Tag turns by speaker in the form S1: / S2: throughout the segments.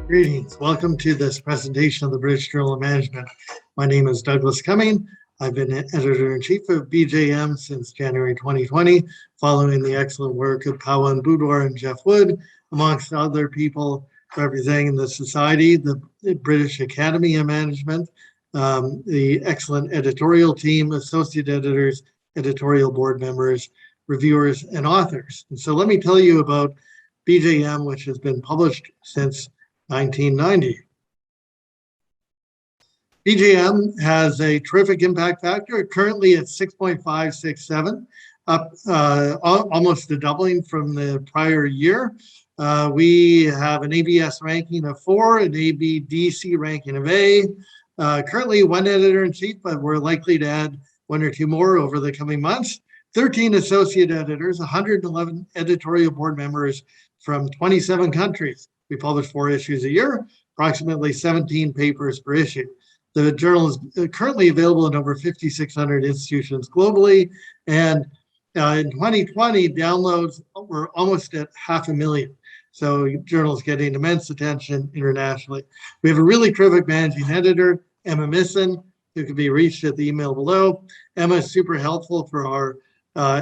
S1: Greetings. Welcome to this presentation of the British Journal of Management. My name is Douglas Cumming. I've been editor-in-chief of BJM since January 2020, following the excellent work of Pawan Boudoir and Jeff Wood, amongst other people representing the Society, the British Academy of Management, the excellent editorial team, associate editors, editorial board members, reviewers, and authors. And so let me tell you about BJM, which has been published since 1990. BJM has a terrific impact factor, currently at 6.567, up almost a doubling from the prior year. We have an ABS ranking of 4, an ABDC ranking of A. Currently one editor-in-chief, but we're likely to add 1 or 2 more over the coming months. 13 associate editors, 111 editorial board members from 27 countries. We publish 4 issues a year, approximately 17 papers per issue. The journal is currently available in over 5,600 institutions globally, and in 2020, downloads were almost at 500,000. So the journal is getting immense attention internationally. We have a really terrific managing editor, Emma Misson, who can be reached at the email below. Emma is super helpful for our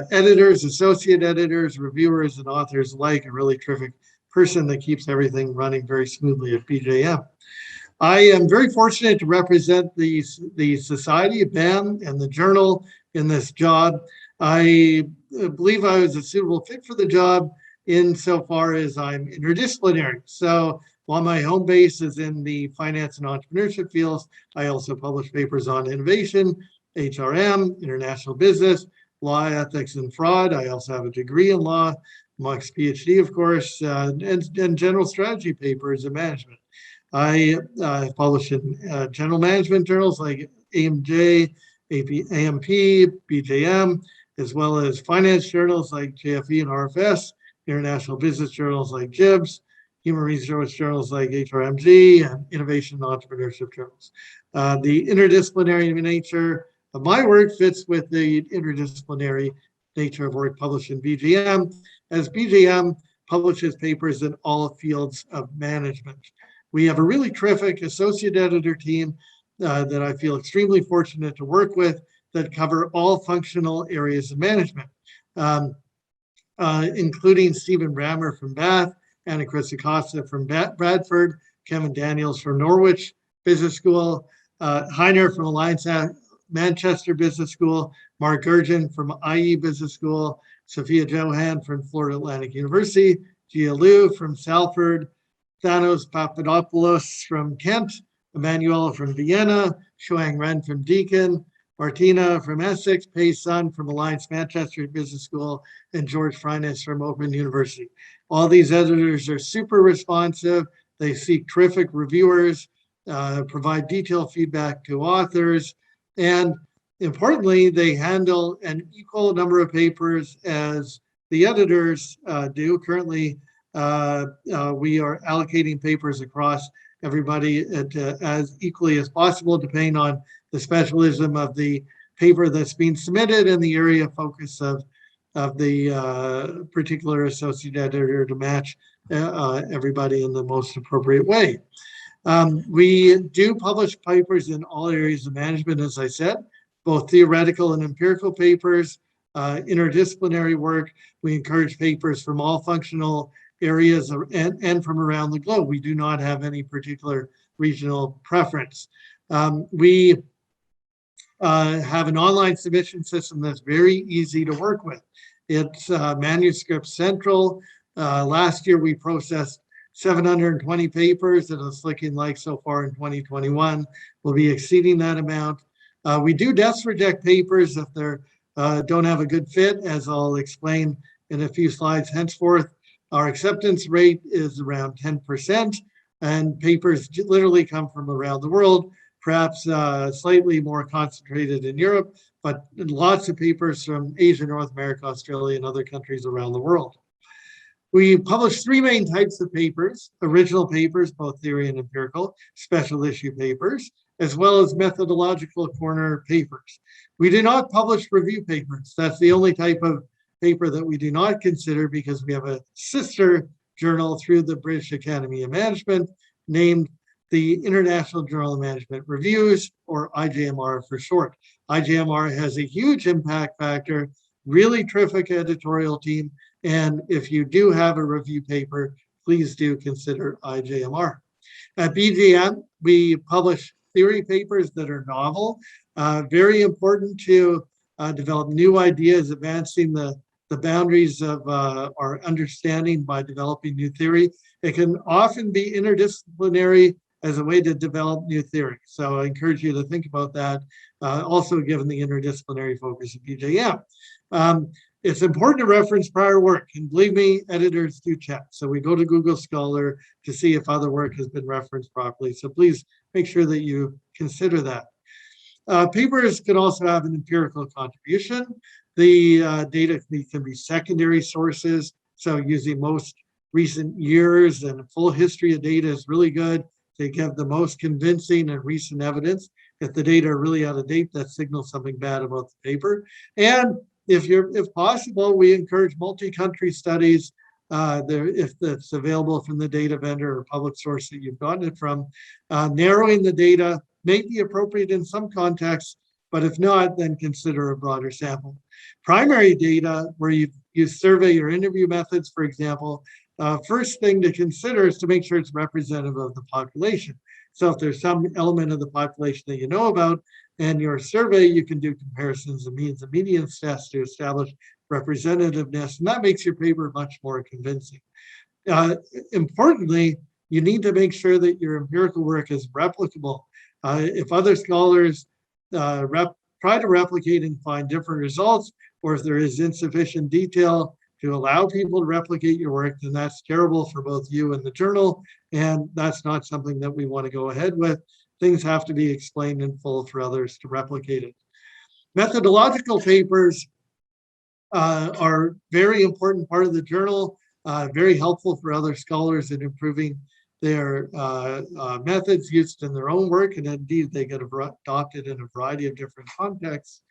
S1: editors, associate editors, reviewers, and authors alike, a really terrific person that keeps everything running very smoothly at BJM. I am very fortunate to represent the Society, BAM, and the journal in this job. I believe I was a suitable fit for the job insofar as I'm interdisciplinary. So while my home base is in the finance and entrepreneurship fields, I also publish papers on innovation, HRM, international business, law, ethics, and fraud. I also have a degree in law, amongst PhD, of course, and general strategy papers in management. I publish in general management journals like AMJ, AMP, BJM, as well as finance journals like JFE and RFS, international business journals like JIBS, human resource journals like HRMG, and innovation and entrepreneurship journals. The interdisciplinary nature of my work fits with the interdisciplinary nature of work published in BJM, as BJM publishes papers in all fields of management. We have a really terrific associate editor team that I feel extremely fortunate to work with that cover all functional areas of management, including Stephen Brammer from Bath, Anna Christocosta from Bradford, Kevin Daniels from Norwich Business School, Heiner from Alliance Manchester Business School, Mark Gurgen from IE Business School, Sophia Johan from Florida Atlantic University, Gia Liu from Salford, Thanos Papadopoulos from Kent, Emmanuel from Vienna, Shuang Ren from Deakin, Martina from Essex, Pei Sun from Alliance Manchester Business School, and George Freines from Open University. All these editors are super responsive. They seek terrific reviewers, provide detailed feedback to authors, and importantly, they handle an equal number of papers as the editors do. Currently, we are allocating papers across everybody as equally as possible, depending on the specialism of the paper that's being submitted and the area of focus of the particular associate editor to match everybody in the most appropriate way. We do publish papers in all areas of management, as I said, both theoretical and empirical papers, interdisciplinary work. We encourage papers from all functional areas and from around the globe. We do not have any particular regional preference. We have an online submission system that's very easy to work with. It's Manuscript Central. Last year we processed 720 papers, and it's looking like so far in 2021 we'll be exceeding that amount. We do desk reject papers if they don't have a good fit, as I'll explain in a few slides henceforth. Our acceptance rate is around 10%, and papers literally come from around the world, perhaps slightly more concentrated in Europe, but lots of papers from Asia, North America, Australia, and other countries around the world. We publish 3 main types of papers: original papers, both theory and empirical, special issue papers, as well as methodological corner papers. We do not publish review papers. That's the only type of paper that we do not consider, because we have a sister journal through the British Academy of Management named the International Journal of Management Reviews, or IJMR for short. IJMR has a huge impact factor, really terrific editorial team, and if you do have a review paper, please do consider IJMR. At BGM, we publish theory papers that are novel, very important to develop new ideas, advancing the boundaries of our understanding by developing new theory. It can often be interdisciplinary as a way to develop new theory. So I encourage you to think about that, also given the interdisciplinary focus of BJM. It's important to reference prior work, and believe me, editors do check. So we go to Google Scholar to see if other work has been referenced properly. So please make sure that you consider that. Papers can also have an empirical contribution. The data can be secondary sources. So using most recent years and full history of data is really good. They give the most convincing and recent evidence. If the data are really out of date, that signals something bad about the paper. And if possible, we encourage multi-country studies if that's available from the data vendor or public source that you've gotten it from. Narrowing the data may be appropriate in some contexts, but if not, then consider a broader sample. Primary data, where you survey or interview methods, for example, first thing to consider is to make sure it's representative of the population. So if there's some element of the population that you know about in your survey, you can do comparisons of means and medians tests to establish representativeness, and that makes your paper much more convincing. Importantly, you need to make sure that your empirical work is replicable. If other scholars try to replicate and find different results, or if there is insufficient detail to allow people to replicate your work, then that's terrible for both you and the journal, and that's not something that we want to go ahead with. Things have to be explained in full for others to replicate it. Methodological papers are a very important part of the journal, very helpful for other scholars in improving their methods used in their own work, and indeed they get adopted in a variety of different contexts.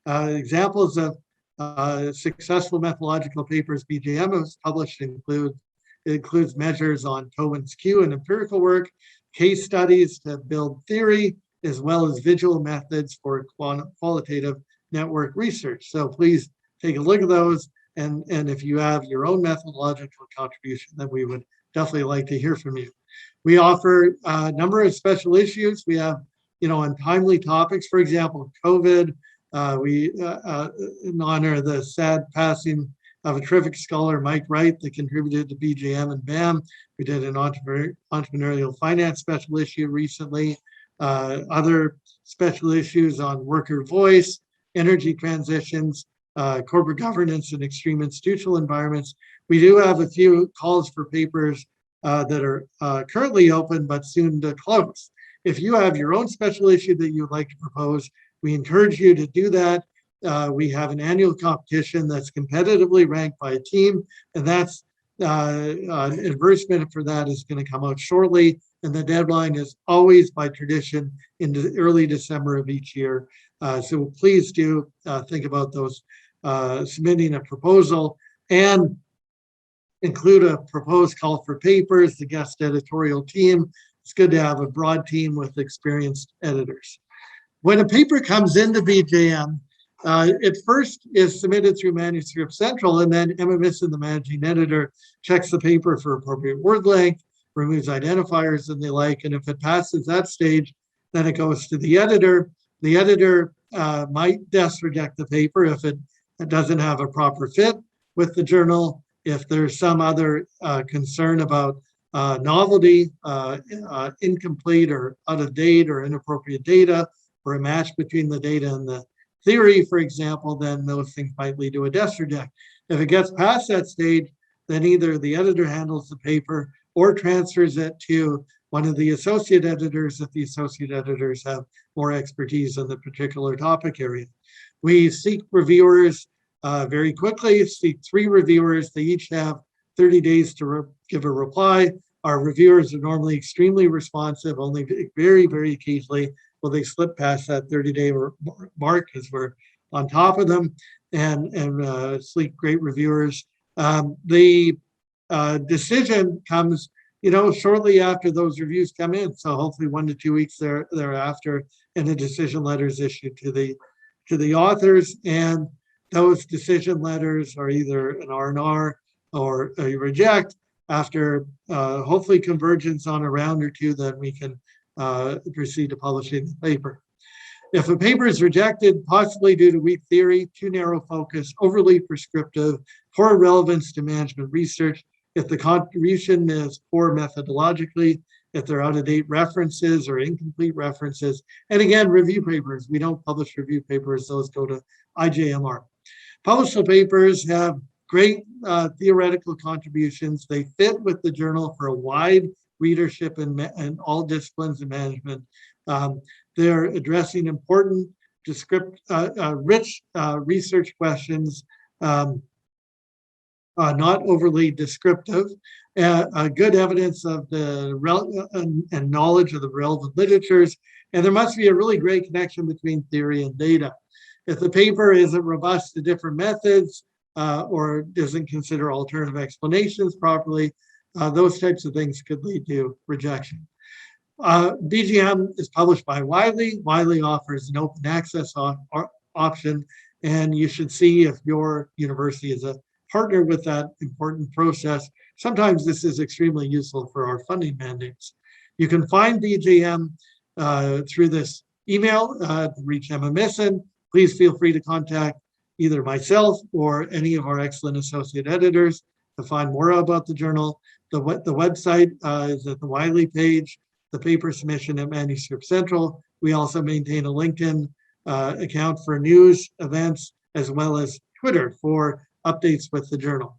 S1: Examples of successful methodological papers BJM has published includes measures on Cohen's Q and empirical work, case studies to build theory, as well as visual methods for qualitative network research. So please take a look at those, and if you have your own methodological contribution, then we would definitely like to hear from you. We offer a number of special issues. We have, on timely topics, for example, COVID. We honor the sad passing of a terrific scholar, Mike Wright, that contributed to BJM and BAM. We did an entrepreneurial finance special issue recently. Other special issues on worker voice, energy transitions, corporate governance and extreme institutional environments. We do have a few calls for papers that are currently open but soon to close. If you have your own special issue that you'd like to propose, we encourage you to do that. We have an annual competition that's competitively ranked by a team, and that's advertisement for that is going to come out shortly. And the deadline is always, by tradition, into early December of each year. So please do think about those, submitting a proposal, and include a proposed call for papers, the guest editorial team. It's good to have a broad team with experienced editors. When a paper comes into BJM, it first is submitted through Manuscript Central, and then MMS and the managing editor checks the paper for appropriate word length, removes identifiers and the like, and if it passes that stage, then it goes to the editor. The editor might desk reject the paper if it doesn't have a proper fit with the journal, if there's some other concern about novelty, incomplete or out of date or inappropriate data, or a match between the data and the theory, for example, then those things might lead to a desk reject. If it gets past that stage, then either the editor handles the paper or transfers it to one of the associate editors if the associate editors have more expertise in the particular topic area. We seek reviewers very quickly, seek 3 reviewers. They each have 30 days to give a reply. Our reviewers are normally extremely responsive, only very, very occasionally Will they slip past that 30-day mark because we're on top of them and sleek great reviewers? The decision comes, shortly after those reviews come in. So hopefully 1 to 2 weeks thereafter, and a decision letter is issued to the authors. And those decision letters are either an R&R or a reject. After hopefully convergence on a round or two, then we can proceed to publishing the paper. If a paper is rejected, possibly due to weak theory, too narrow focus, overly prescriptive, poor relevance to management research, if the contribution is poor methodologically, if they're out-of-date references or incomplete references, and again, review papers. We don't publish review papers, those go to IJMR. Published papers have great theoretical contributions. They fit with the journal for a wide readership in all disciplines of management. They're addressing important, rich research questions, not overly descriptive, good evidence of the and knowledge of the relevant literatures, and there must be a really great connection between theory and data. If the paper isn't robust to different methods or doesn't consider alternative explanations properly, those types of things could lead to rejection. BGM is published by Wiley. Wiley offers an open access option, and you should see if your university is a partner with that important process. Sometimes this is extremely useful for our funding mandates. You can find BGM through this email, reach Emma Misson. Please feel free to contact either myself or any of our excellent associate editors to find more about the journal. The website is at the Wiley page, the paper submission at Manuscript Central. We also maintain a LinkedIn account for news, events, as well as Twitter for updates with the journal.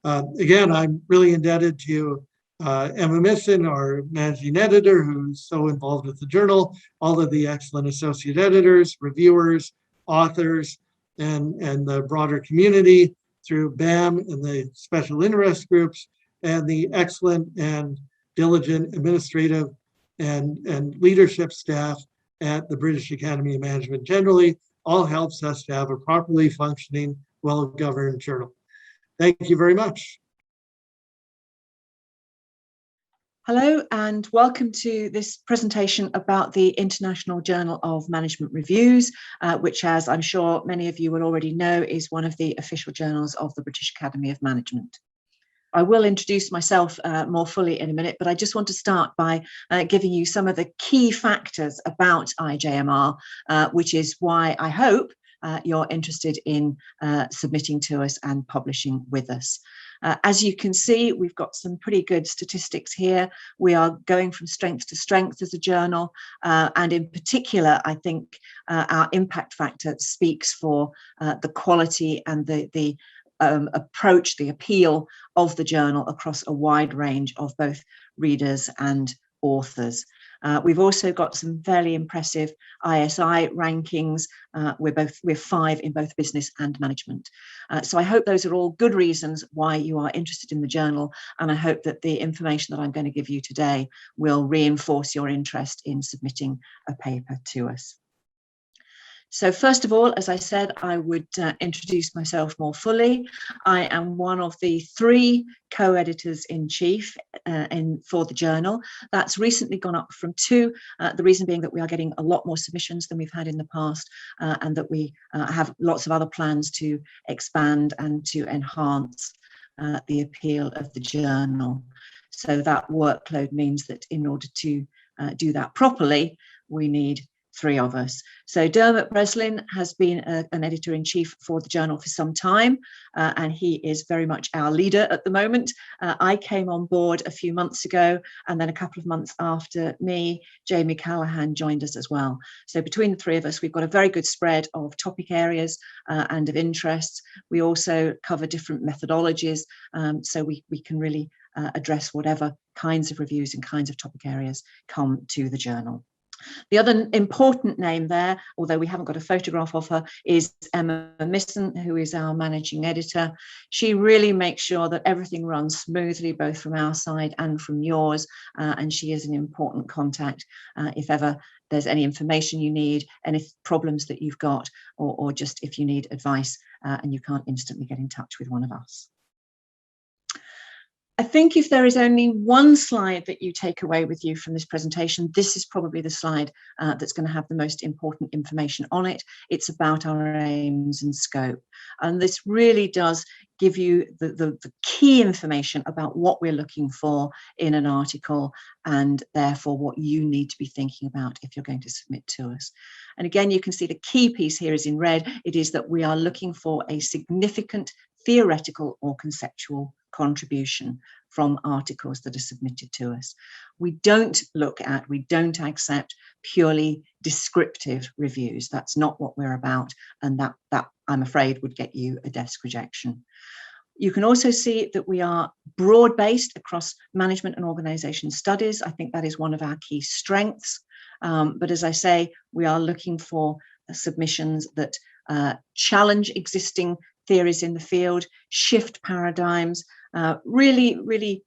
S1: Again, I'm really indebted to Emma Misson, our managing editor, who's so involved with the journal, all of the excellent associate editors, reviewers, authors, and the broader community through BAM and the special interest groups, and the excellent and diligent administrative and leadership staff at the British Academy of Management generally, all helps us to have a properly functioning, well-governed journal. Thank you very much.
S2: Hello and welcome to this presentation about the International Journal of Management Reviews, which, as I'm sure many of you will already know, is one of the official journals of the British Academy of Management. I will introduce myself more fully in a minute, but I just want to start by giving you some of the key factors about IJMR, which is why I hope you're interested in submitting to us and publishing with us. As you can see, we've got some pretty good statistics here. We are going from strength to strength as a journal, and in particular, I think our impact factor speaks for the quality and the approach, the appeal of the journal across a wide range of both readers and authors. We've also got some fairly impressive ISI rankings. We're 5 in both business and management. So I hope those are all good reasons why you are interested in the journal, and I hope that the information that I'm going to give you today will reinforce your interest in submitting a paper to us. So first of all, as I said, I would introduce myself more fully. I am one of the 3 co-editors-in-chief for the journal. That's recently gone up from 2, the reason being that we are getting a lot more submissions than we've had in the past, and that we have lots of other plans to expand and to enhance the appeal of the journal. So that workload means that in order to do that properly, we need 3 of us. So Dermot Breslin has been an editor-in-chief for the journal for some time, and he is very much our leader at the moment. I came on board a few months ago, and then a couple of months after me, Jamie Callahan joined us as well. So between the 3 of us, we've got a very good spread of topic areas and of interests. We also cover different methodologies, so we can really address whatever kinds of reviews and kinds of topic areas come to the journal. The other important name there, although we haven't got a photograph of her, is Emma Misson, who is our managing editor. She really makes sure that everything runs smoothly, both from our side and from yours, and she is an important contact if ever there's any information you need, any problems that you've got, or just if you need advice and you can't instantly get in touch with one of us. I think if there is only one slide that you take away with you from this presentation, this is probably the slide that's going to have the most important information on it. It's about our aims and scope. And this really does give you the key information about what we're looking for in an article, and therefore what you need to be thinking about if you're going to submit to us. And again, you can see the key piece here is in red. It is that we are looking for a significant theoretical or conceptual contribution from articles that are submitted to us. We don't accept purely descriptive reviews. That's not what we're about, and that I'm afraid would get you a desk rejection. You can also see that we are broad-based across management and organisation studies. I think that is one of our key strengths. But as I say, we are looking for submissions that challenge existing theories in the field, shift paradigms, really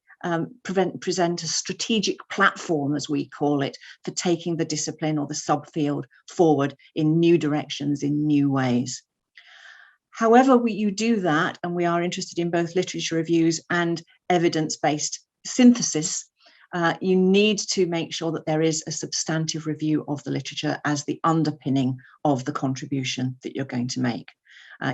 S2: present a strategic platform, as we call it, for taking the discipline or the subfield forward in new directions, in new ways. However you do that, and we are interested in both literature reviews and evidence-based synthesis, you need to make sure that there is a substantive review of the literature as the underpinning of the contribution that you're going to make.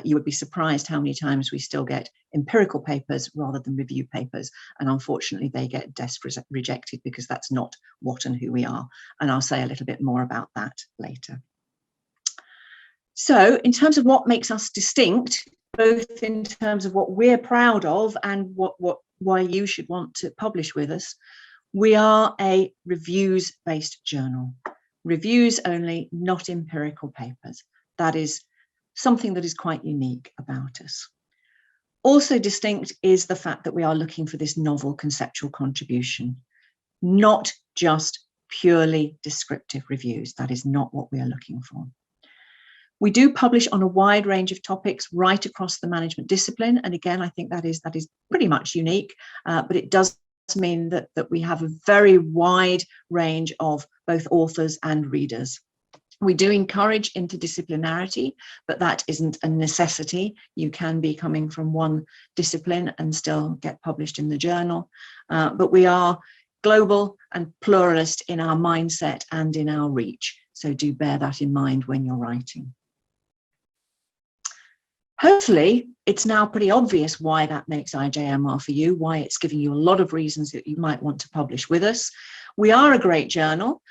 S2: You would be surprised how many times we still get empirical papers rather than review papers, and unfortunately they get desk rejected because that's not what and who we are, and I'll say a little bit more about that later. So in terms of what makes us distinct, both in terms of what we're proud of and why you should want to publish with us, we are a reviews-based journal. Reviews only, not empirical papers. That is something that is quite unique about us. Also distinct is the fact that we are looking for this novel conceptual contribution, not just purely descriptive reviews. That is not what we are looking for. We do publish on a wide range of topics right across the management discipline. And again, I think that is pretty much unique, but it does mean that we have a very wide range of both authors and readers. We do encourage interdisciplinarity, but that isn't a necessity. You can be coming from one discipline and still get published in the journal. But we are global and pluralist in our mindset and in our reach. So do bear that in mind when you're writing. Hopefully, it's now pretty obvious why that makes IJMR for you, why it's giving you a lot of reasons that you might want to publish with us. We are a great journal.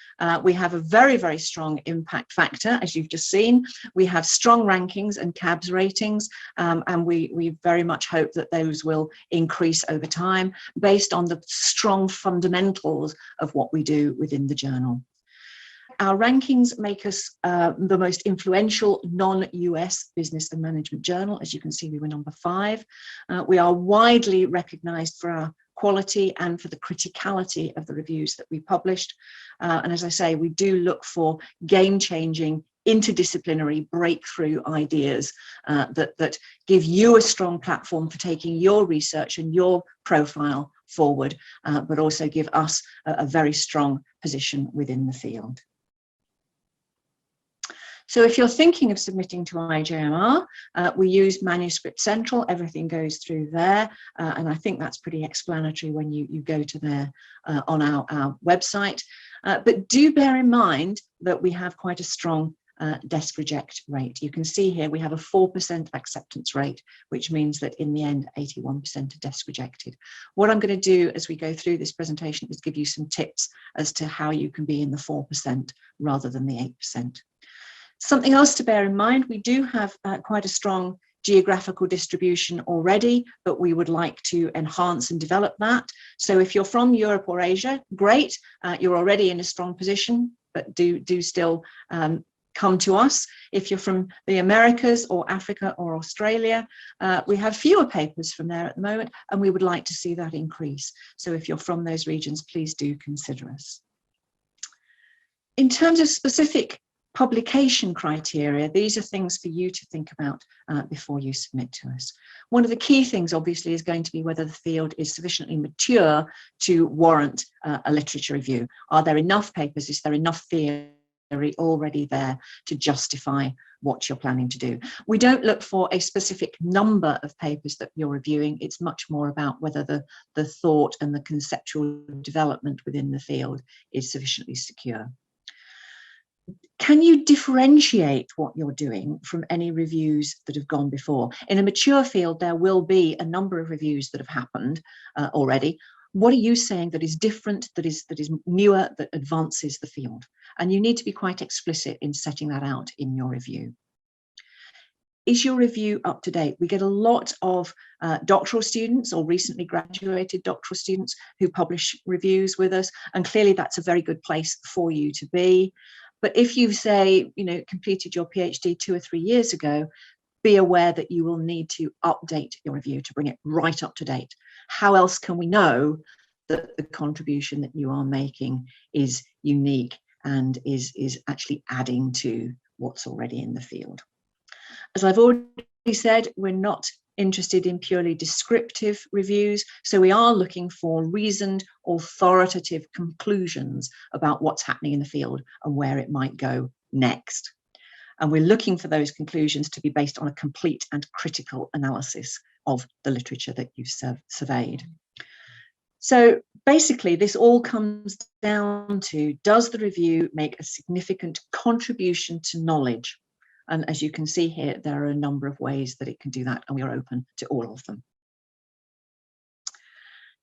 S2: We have a very, very strong impact factor, as you've just seen. We have strong rankings and CABS ratings, and we very much hope that those will increase over time based on the strong fundamentals of what we do within the journal. Our rankings make us the most influential non-US business and management journal. As you can see, we were number 5. We are widely recognized for our quality and for the criticality of the reviews that we published. And as I say, we do look for game-changing, interdisciplinary breakthrough ideas that give you a strong platform for taking your research and your profile forward, but also give us a very strong position within the field. So if you're thinking of submitting to IJMR, we use Manuscript Central. Everything goes through there. And I think that's pretty explanatory when you go to there on our website. But do bear in mind that we have quite a strong desk reject rate. You can see here we have a 4% acceptance rate, which means that in the end, 81% are desk rejected. What I'm going to do as we go through this presentation is give you some tips as to how you can be in the 4% rather than the 8%. Something else to bear in mind, we do have quite a strong geographical distribution already, but we would like to enhance and develop that. So if you're from Europe or Asia, great, you're already in a strong position, but do still come to us. If you're from the Americas or Africa or Australia, we have fewer papers from there at the moment, and we would like to see that increase. So if you're from those regions, please do consider us. In terms of specific publication criteria, these are things for you to think about before you submit to us. One of the key things, obviously, is going to be whether the field is sufficiently mature to warrant a literature review. Are there enough papers? Is there enough theory already there to justify what you're planning to do. We don't look for a specific number of papers that you're reviewing. It's much more about whether the thought and the conceptual development within the field is sufficiently secure. Can you differentiate what you're doing from any reviews that have gone before? In a mature field, there will be a number of reviews that have happened already. What are you saying that is different, that is newer, that advances the field? And you need to be quite explicit in setting that out in your review. Is your review up to date? We get a lot of doctoral students or recently graduated doctoral students who publish reviews with us, and clearly that's a very good place for you to be. But if you say, completed your PhD 2 or 3 years ago, be aware that you will need to update your review to bring it right up to date. How else can we know that the contribution that you are making is unique and is actually adding to what's already in the field? As I've already said, we're not interested in purely descriptive reviews, so we are looking for reasoned, authoritative conclusions about what's happening in the field and where it might go next. And we're looking for those conclusions to be based on a complete and critical analysis of the literature that you've surveyed. So basically, this all comes down to, does the review make a significant contribution to knowledge? And as you can see here, there are a number of ways that it can do that, and we are open to all of them.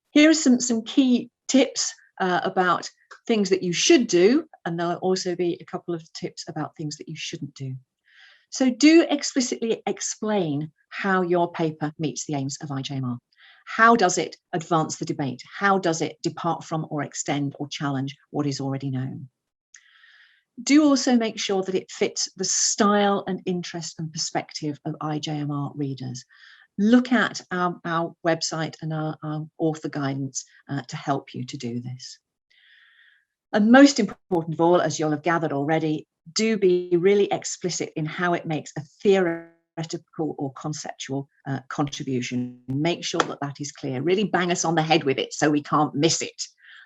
S2: Here are some key tips about things that you should do, and there'll also be a couple of tips about things that you shouldn't do. So do explicitly explain how your paper meets the aims of IJMR. How does it advance the debate? How does it depart from or extend or challenge what is already known? Do also make sure that it fits the style and interest and perspective of IJMR readers. Look at our website and our author guidance to help you to do this. And most important of all, as you'll have gathered already, do be really explicit in how it makes a theoretical or conceptual contribution. Make sure that that is clear. Really bang us on the head with it so we can't miss it,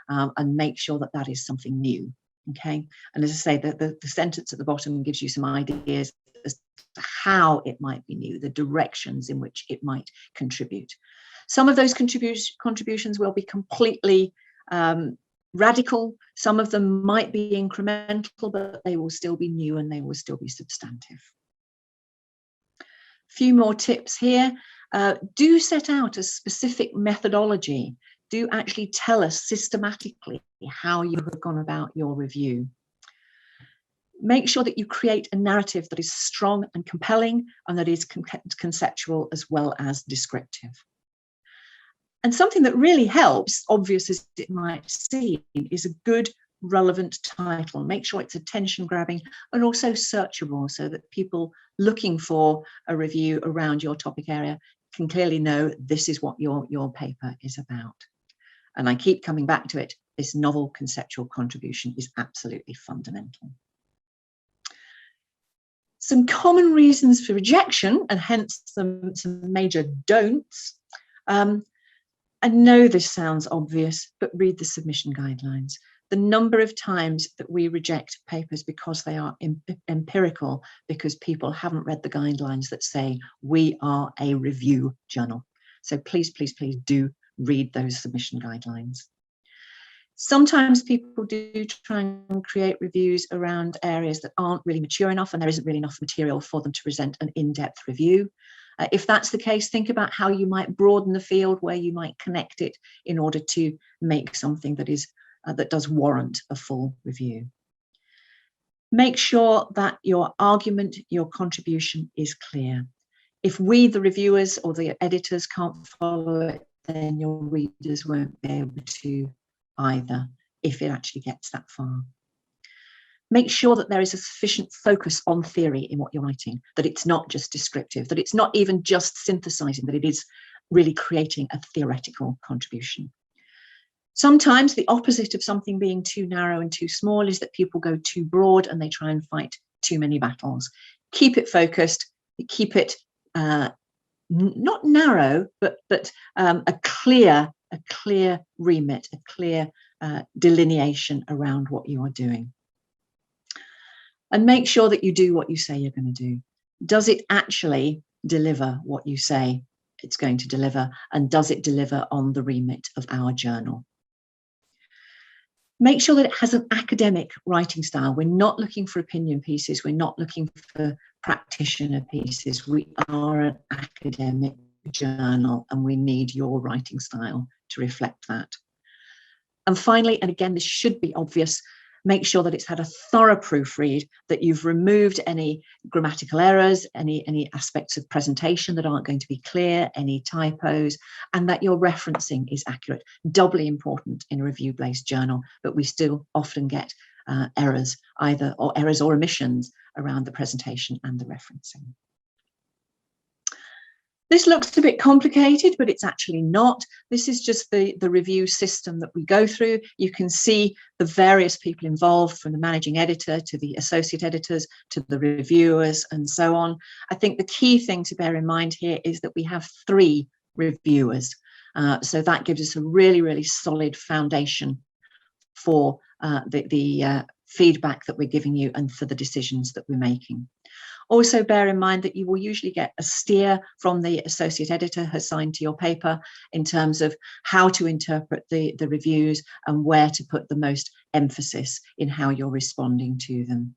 S2: and make sure that that is something new. Okay, and as I say, the sentence at the bottom gives you some ideas as to how it might be new, the directions in which it might contribute. Some of those contributions will be completely radical. Some of them might be incremental, but they will still be new and they will still be substantive. A few more tips here. Do set out a specific methodology. Do actually tell us systematically how you have gone about your review. Make sure that you create a narrative that is strong and compelling and that is conceptual as well as descriptive. And something that really helps, obvious as it might seem, is a good, relevant title. Make sure it's attention grabbing and also searchable so that people looking for a review around your topic area can clearly know this is what your paper is about. And I keep coming back to it, this novel conceptual contribution is absolutely fundamental. Some common reasons for rejection, and hence some major don'ts. I know this sounds obvious, but read the submission guidelines. The number of times that we reject papers because they are empirical, because people haven't read the guidelines that say we are a review journal. So please, please, please do read those submission guidelines. Sometimes people do try and create reviews around areas that aren't really mature enough and there isn't really enough material for them to present an in-depth review. If that's the case, think about how you might broaden the field, where you might connect it in order to make something that is that does warrant a full review. Make sure that your argument, your contribution is clear. If we, the reviewers or the editors, can't follow it, then your readers won't be able to either, if it actually gets that far. Make sure that there is a sufficient focus on theory in what you're writing, that it's not just descriptive, that it's not even just synthesizing, that it is really creating a theoretical contribution. Sometimes the opposite of something being too narrow and too small is that people go too broad and they try and fight too many battles. Keep it focused, keep it not narrow, but a clear remit, a clear delineation around what you are doing. And make sure that you do what you say you're going to do. Does it actually deliver what you say it's going to deliver? And does it deliver on the remit of our journal? Make sure that it has an academic writing style. We're not looking for opinion pieces. We're not looking for practitioner pieces. We are an academic journal, and we need your writing style to reflect that. And finally, and again, this should be obvious, make sure that it's had a thorough proofread, that you've removed any grammatical errors, any aspects of presentation that aren't going to be clear, any typos, and that your referencing is accurate. Doubly important in a review-based journal, but we still often get errors or omissions around the presentation and the referencing. This looks a bit complicated, but it's actually not. This is just the review system that we go through. You can see the various people involved, from the managing editor to the associate editors to the reviewers and so on. I think the key thing to bear in mind here is that we have 3 reviewers. So that gives us a really, really solid foundation for the feedback that we're giving you and for the decisions that we're making. Also bear in mind that you will usually get a steer from the associate editor assigned to your paper in terms of how to interpret the reviews and where to put the most emphasis in how you're responding to them.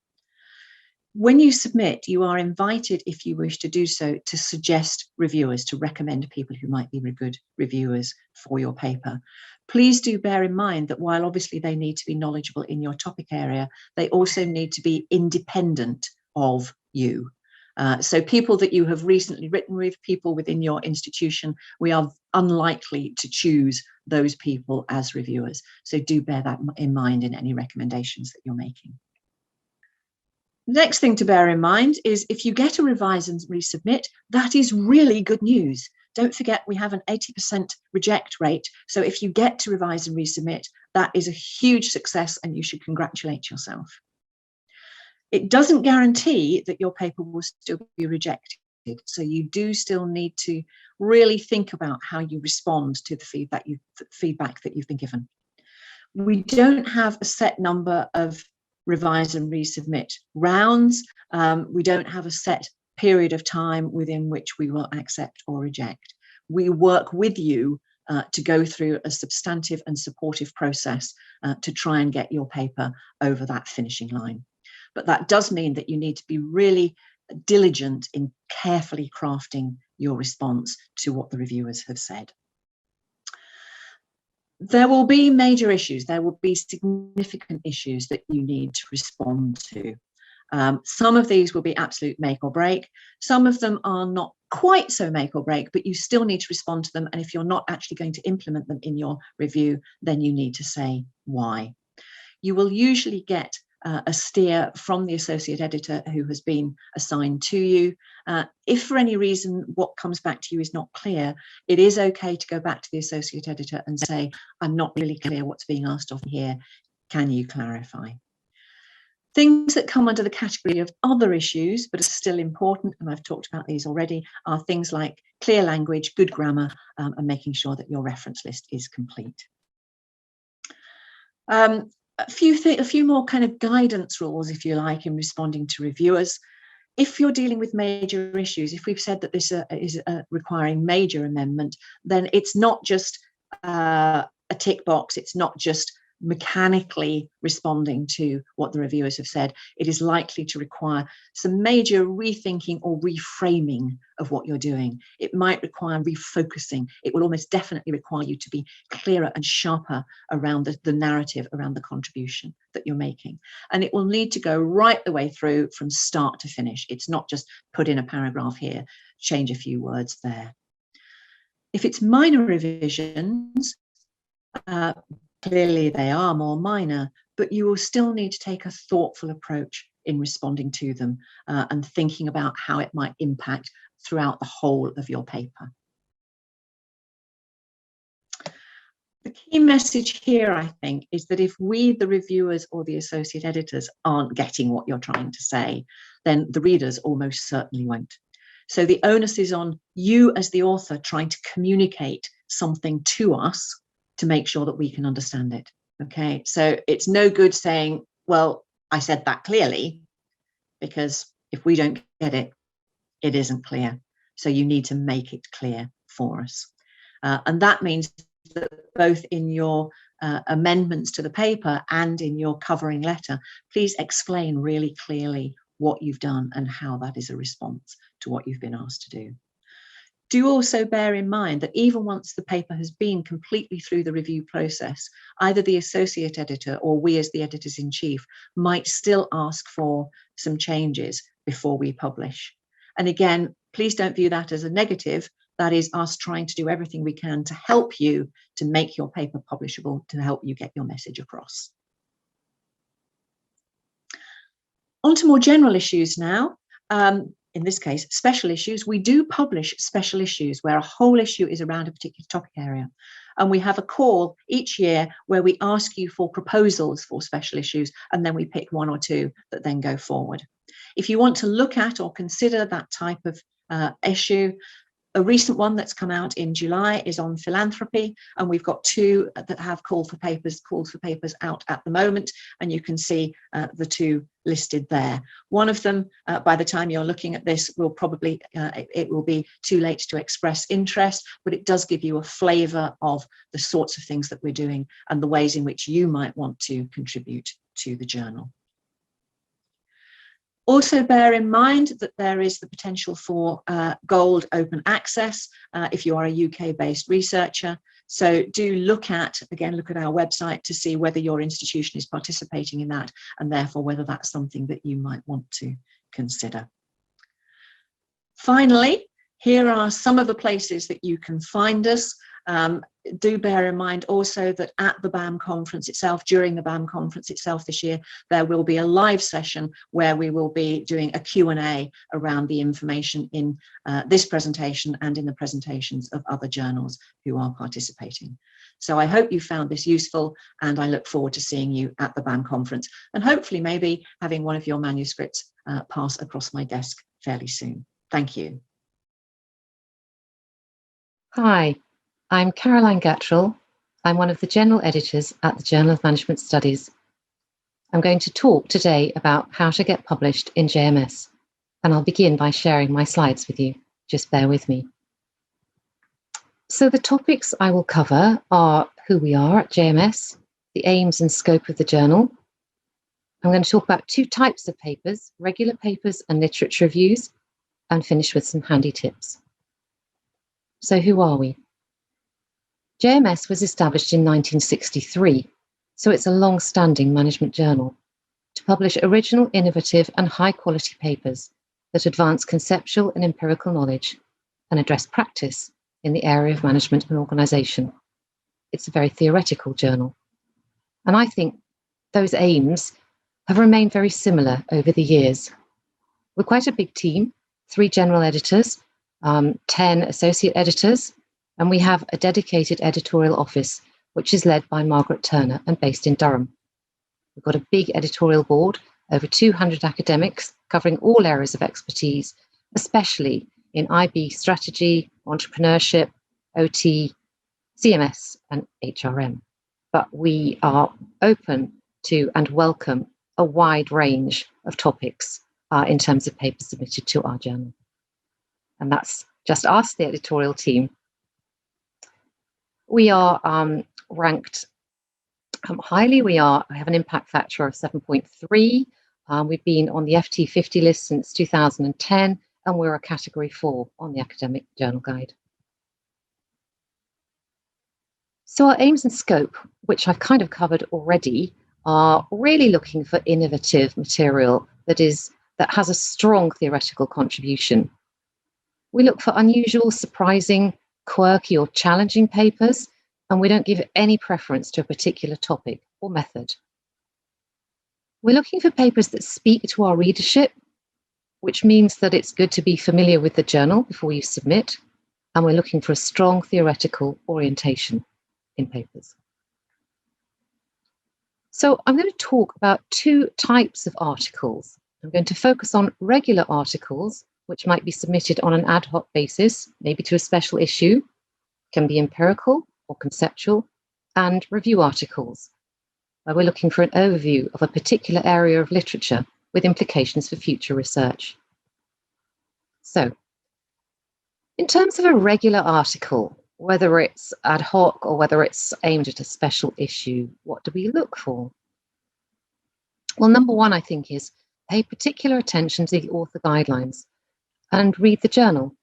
S2: When you submit, you are invited, if you wish to do so, to suggest reviewers, to recommend people who might be good reviewers for your paper. Please do bear in mind that while obviously they need to be knowledgeable in your topic area, they also need to be independent of you. So people that you have recently written with, people within your institution, we are unlikely to choose those people as reviewers. So do bear that in mind in any recommendations that you're making. The next thing to bear in mind is if you get a revise and resubmit, that is really good news. Don't forget we have an 80% reject rate. So if you get to revise and resubmit, that is a huge success and you should congratulate yourself. It doesn't guarantee that your paper will still be rejected. So you do still need to really think about how you respond to the feedback that you've been given. We don't have a set number of revise and resubmit rounds. We don't have a set period of time within which we will accept or reject. We work with you to go through a substantive and supportive process to try and get your paper over that finishing line. But that does mean that you need to be really diligent in carefully crafting your response to what the reviewers have said. There will be major issues. There will be significant issues that you need to respond to. Some of these will be absolute make or break. Some of them are not quite so make or break, but you still need to respond to them. And if you're not actually going to implement them in your review, then you need to say why. You will usually get a steer from the associate editor who has been assigned to you. If for any reason what comes back to you is not clear, it is okay to go back to the associate editor and say, I'm not really clear what's being asked of me here. Can you clarify? Things that come under the category of other issues, but are still important, and I've talked about these already, are things like clear language, good grammar, and making sure that your reference list is complete. A few more kind of guidance rules, if you like, in responding to reviewers. If you're dealing with major issues, if we've said that this is requiring major amendment, then it's not just a tick box, it's not just mechanically responding to what the reviewers have said. It is likely to require some major rethinking or reframing of what you're doing. It might require refocusing. It will almost definitely require you to be clearer and sharper around the narrative, around the contribution that you're making. And it will need to go right the way through from start to finish. It's not just put in a paragraph here, change a few words there. If it's minor revisions, clearly they are more minor, but you will still need to take a thoughtful approach in responding to them and thinking about how it might impact throughout the whole of your paper. The key message here, I think, is that if we, the reviewers or the associate editors, aren't getting what you're trying to say, then the readers almost certainly won't. So the onus is on you as the author trying to communicate something to us to make sure that we can understand it. Okay, so it's no good saying, well, I said that clearly, because if we don't get it, it isn't clear. So you need to make it clear for us. And that means that both in your amendments to the paper and in your covering letter, please explain really clearly what you've done and how that is a response to what you've been asked to do. Do also bear in mind that even once the paper has been completely through the review process, either the associate editor or we as the editors-in-chief might still ask for some changes before we publish. And again, please don't view that as a negative. That is us trying to do everything we can to help you to make your paper publishable, to help you get your message across. On to more general issues now. In this case, special issues. We do publish special issues where a whole issue is around a particular topic area. And we have a call each year where we ask you for proposals for special issues, and then we pick one or two that then go forward. If you want to look at or consider that type of issue, a recent one that's come out in July is on philanthropy, and we've got two that have calls for papers out at the moment, and you can see the two listed there. One of them, by the time you're looking at this, will probably, it will be too late to express interest, but it does give you a flavour of the sorts of things that we're doing and the ways in which you might want to contribute to the journal. Also bear in mind that there is the potential for gold open access if you are a UK-based researcher. So do look at our website to see whether your institution is participating in that, and therefore whether that's something that you might want to consider. Finally, here are some of the places that you can find us. Do bear in mind also that at the BAM conference itself, during the BAM conference itself this year, there will be a live session where we will be doing a Q&A around the information in this presentation and in the presentations of other journals who are participating. So I hope you found this useful, and I look forward to seeing you at the BAM conference, and hopefully maybe having one of your manuscripts pass across my desk fairly soon. Thank you.
S3: Hi. I'm Caroline Gattrell. I'm one of the general editors at the Journal of Management Studies. I'm going to talk today about how to get published in JMS, and I'll begin by sharing my slides with you. Just bear with me. So the topics I will cover are who we are at JMS, the aims and scope of the journal. I'm going to talk about two types of papers, regular papers and literature reviews, and finish with some handy tips. So who are we? JMS was established in 1963, so it's a long-standing management journal to publish original, innovative and high-quality papers that advance conceptual and empirical knowledge and address practice in the area of management and organisation. It's a very theoretical journal, and I think those aims have remained very similar over the years. We're quite a big team, 3 general editors, 10 associate editors, and we have a dedicated editorial office, which is led by Margaret Turner and based in Durham. We've got a big editorial board, over 200 academics covering all areas of expertise, especially in IB strategy, entrepreneurship, OT, CMS and HRM. But we are open to and welcome a wide range of topics in terms of papers submitted to our journal. And that's just us, the editorial team. We are ranked highly. We have an impact factor of 7.3. We've been on the FT 50 list since 2010, and we're a category 4 on the Academic Journal Guide. So our aims and scope, which I've kind of covered already, are really looking for innovative material that has a strong theoretical contribution. We look for unusual, surprising, quirky or challenging papers, and we don't give any preference to a particular topic or method. We're looking for papers that speak to our readership, which means that it's good to be familiar with the journal before you submit, and we're looking for a strong theoretical orientation in papers. So I'm going to talk about 2 types of articles. I'm going to focus on regular articles, which might be submitted on an ad hoc basis, maybe to a special issue, can be empirical or conceptual, and review articles, where we're looking for an overview of a particular area of literature with implications for future research. So, in terms of a regular article, whether it's ad hoc or whether it's aimed at a special issue, what do we look for? Well, number one, I think, is pay particular attention to the author guidelines and read the journal.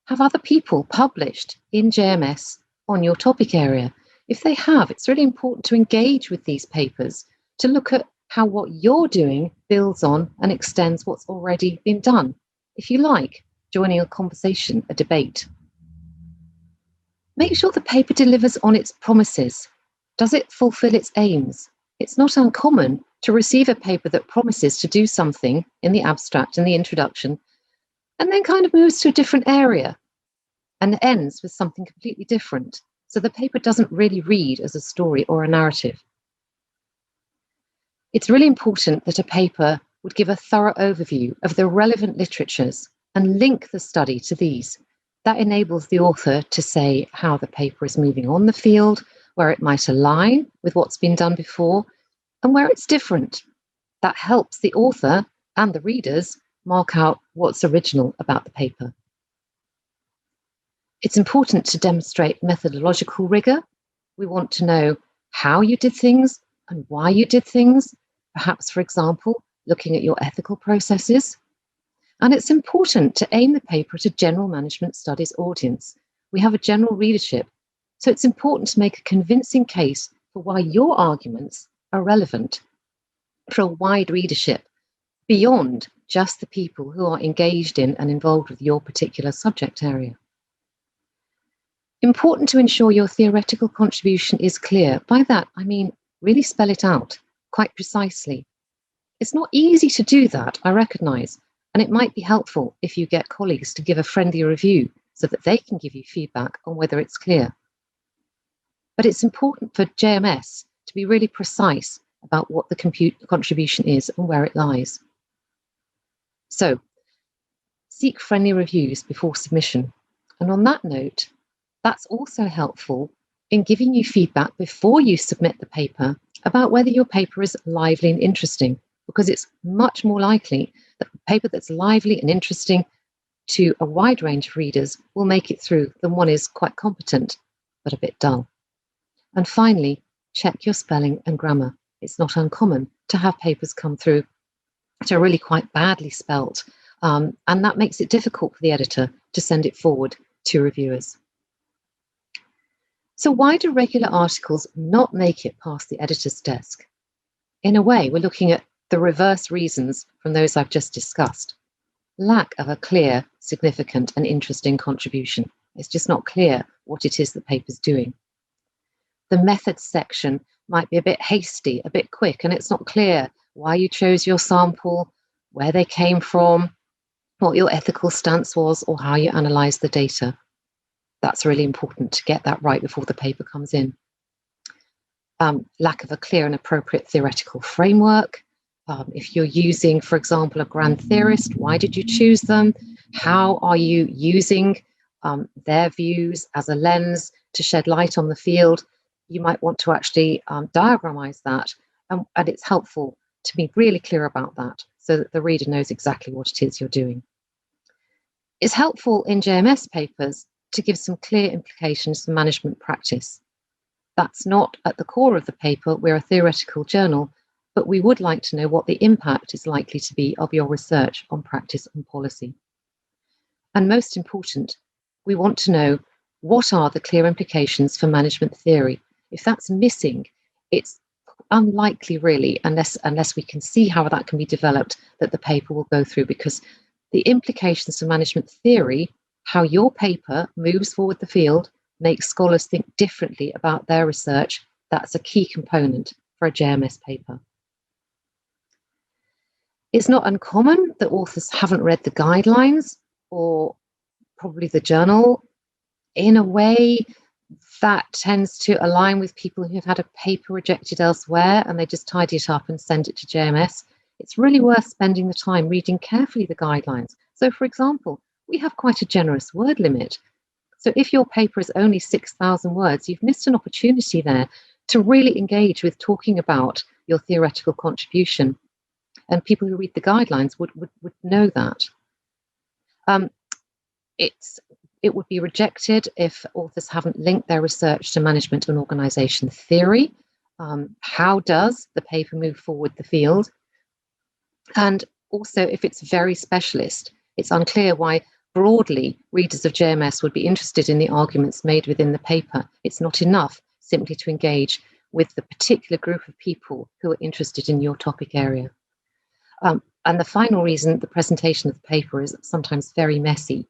S3: Have other people published in JMS on your topic area? If they have, it's really important to engage with these papers, to look at how what you're doing builds on and extends what's already been done. If you like, joining a conversation, a debate. Make sure the paper delivers on its promises. Does it fulfill its aims? It's not uncommon to receive a paper that promises to do something in the abstract and the introduction, and then kind of moves to a different area and ends with something completely different. So the paper doesn't really read as a story or a narrative. It's really important that a paper would give a thorough overview of the relevant literatures and link the study to these. That enables the author to say how the paper is moving on the field, where it might align with what's been done before, and where it's different. That helps the author and the readers mark out what's original about the paper. It's important to demonstrate methodological rigor. We want to know how you did things and why you did things, perhaps, for example, looking at your ethical processes. And it's important to aim the paper at a general management studies audience. We have a general readership, so it's important to make a convincing case for why your arguments are relevant for a wide readership beyond just the people who are engaged in and involved with your particular subject area. Important to ensure your theoretical contribution is clear. By that, I mean really spell it out quite precisely. It's not easy to do that, I recognise, and it might be helpful if you get colleagues to give a friendly review so that they can give you feedback on whether it's clear. But it's important for JMS to be really precise about what the contribution is and where it lies. So, seek friendly reviews before submission. And on that note, that's also helpful in giving you feedback before you submit the paper about whether your paper is lively and interesting, because it's much more likely that a paper that's lively and interesting to a wide range of readers will make it through than one is quite competent, but a bit dull. And finally, check your spelling and grammar. It's not uncommon to have papers come through that are really quite badly spelt, and that makes it difficult for the editor to send it forward to reviewers. So why do regular articles not make it past the editor's desk? In a way, we're looking at the reverse reasons from those I've just discussed. Lack of a clear, significant and interesting contribution. It's just not clear what it is the paper's doing. The methods section might be a bit hasty, a bit quick, and it's not clear why you chose your sample, where they came from, what your ethical stance was, or how you analysed the data. That's really important to get that right before the paper comes in. Lack of a clear and appropriate theoretical framework. If you're using, for example, a grand theorist, why did you choose them? How are you using their views as a lens to shed light on the field? You might want to actually diagramize that, and it's helpful to be really clear about that so that the reader knows exactly what it is you're doing. It's helpful in JMS papers to give some clear implications for management practice. That's not at the core of the paper. We're a theoretical journal, but we would like to know what the impact is likely to be of your research on practice and policy. And most important, we want to know what are the clear implications for management theory. If that's missing, it's unlikely really, unless we can see how that can be developed, that the paper will go through, because the implications for management theory, how your paper moves forward the field, makes scholars think differently about their research. That's a key component for a JMS paper. It's not uncommon that authors haven't read the guidelines or probably the journal. In a way, that tends to align with people who have had a paper rejected elsewhere and they just tidy it up and send it to JMS. It's really worth spending the time reading carefully the guidelines. So, for example, we have quite a generous word limit. So if your paper is only 6,000 words, you've missed an opportunity there to really engage with talking about your theoretical contribution. and people who read the guidelines would know that. It would be rejected if authors haven't linked their research to management and organisation theory. How does the paper move forward the field? And also, if it's very specialist, it's unclear why broadly readers of JMS would be interested in the arguments made within the paper. It's not enough simply to engage with the particular group of people who are interested in your topic area. And the final reason the presentation of the paper is sometimes very messy.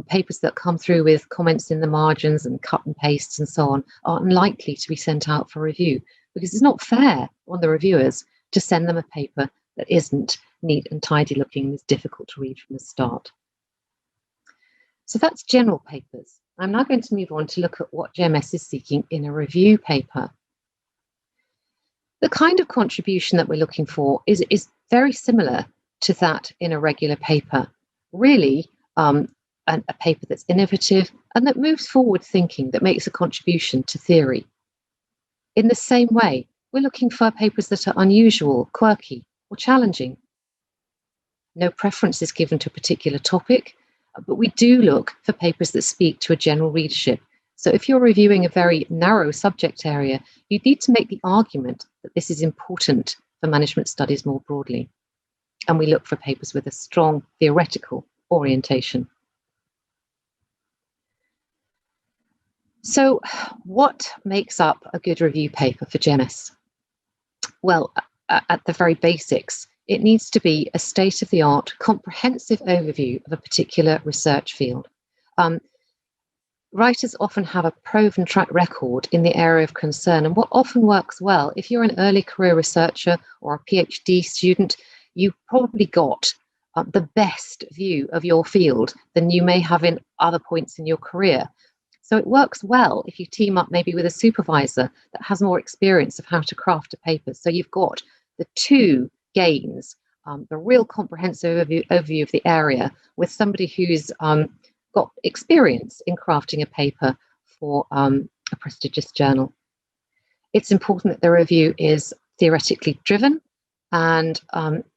S3: Papers that come through with comments in the margins and cut and pastes and so on are unlikely to be sent out for review, because it's not fair on the reviewers to send them a paper that isn't neat and tidy looking and is difficult to read from the start. So that's general papers. I'm now going to move on to look at what JMS is seeking in a review paper. The kind of contribution that we're looking for is very similar to that in a regular paper. Really, a paper that's innovative and that moves forward thinking, that makes a contribution to theory. In the same way, we're looking for papers that are unusual, quirky, or challenging. No preference is given to a particular topic, but we do look for papers that speak to a general readership. So if you're reviewing a very narrow subject area, you need to make the argument that this is important for management studies more broadly. And we look for papers with a strong theoretical orientation. So what makes up a good review paper for JMS? Well, at the very basics, it needs to be a state-of-the-art, comprehensive overview of a particular research field. Writers often have a proven track record in the area of concern, and what often works well, if you're an early career researcher or a PhD student, you've probably got the best view of your field than you may have in other points in your career. So it works well if you team up maybe with a supervisor that has more experience of how to craft a paper. So you've got the two gains, the real comprehensive overview of the area with somebody who's got experience in crafting a paper for a prestigious journal. It's important that the review is theoretically driven and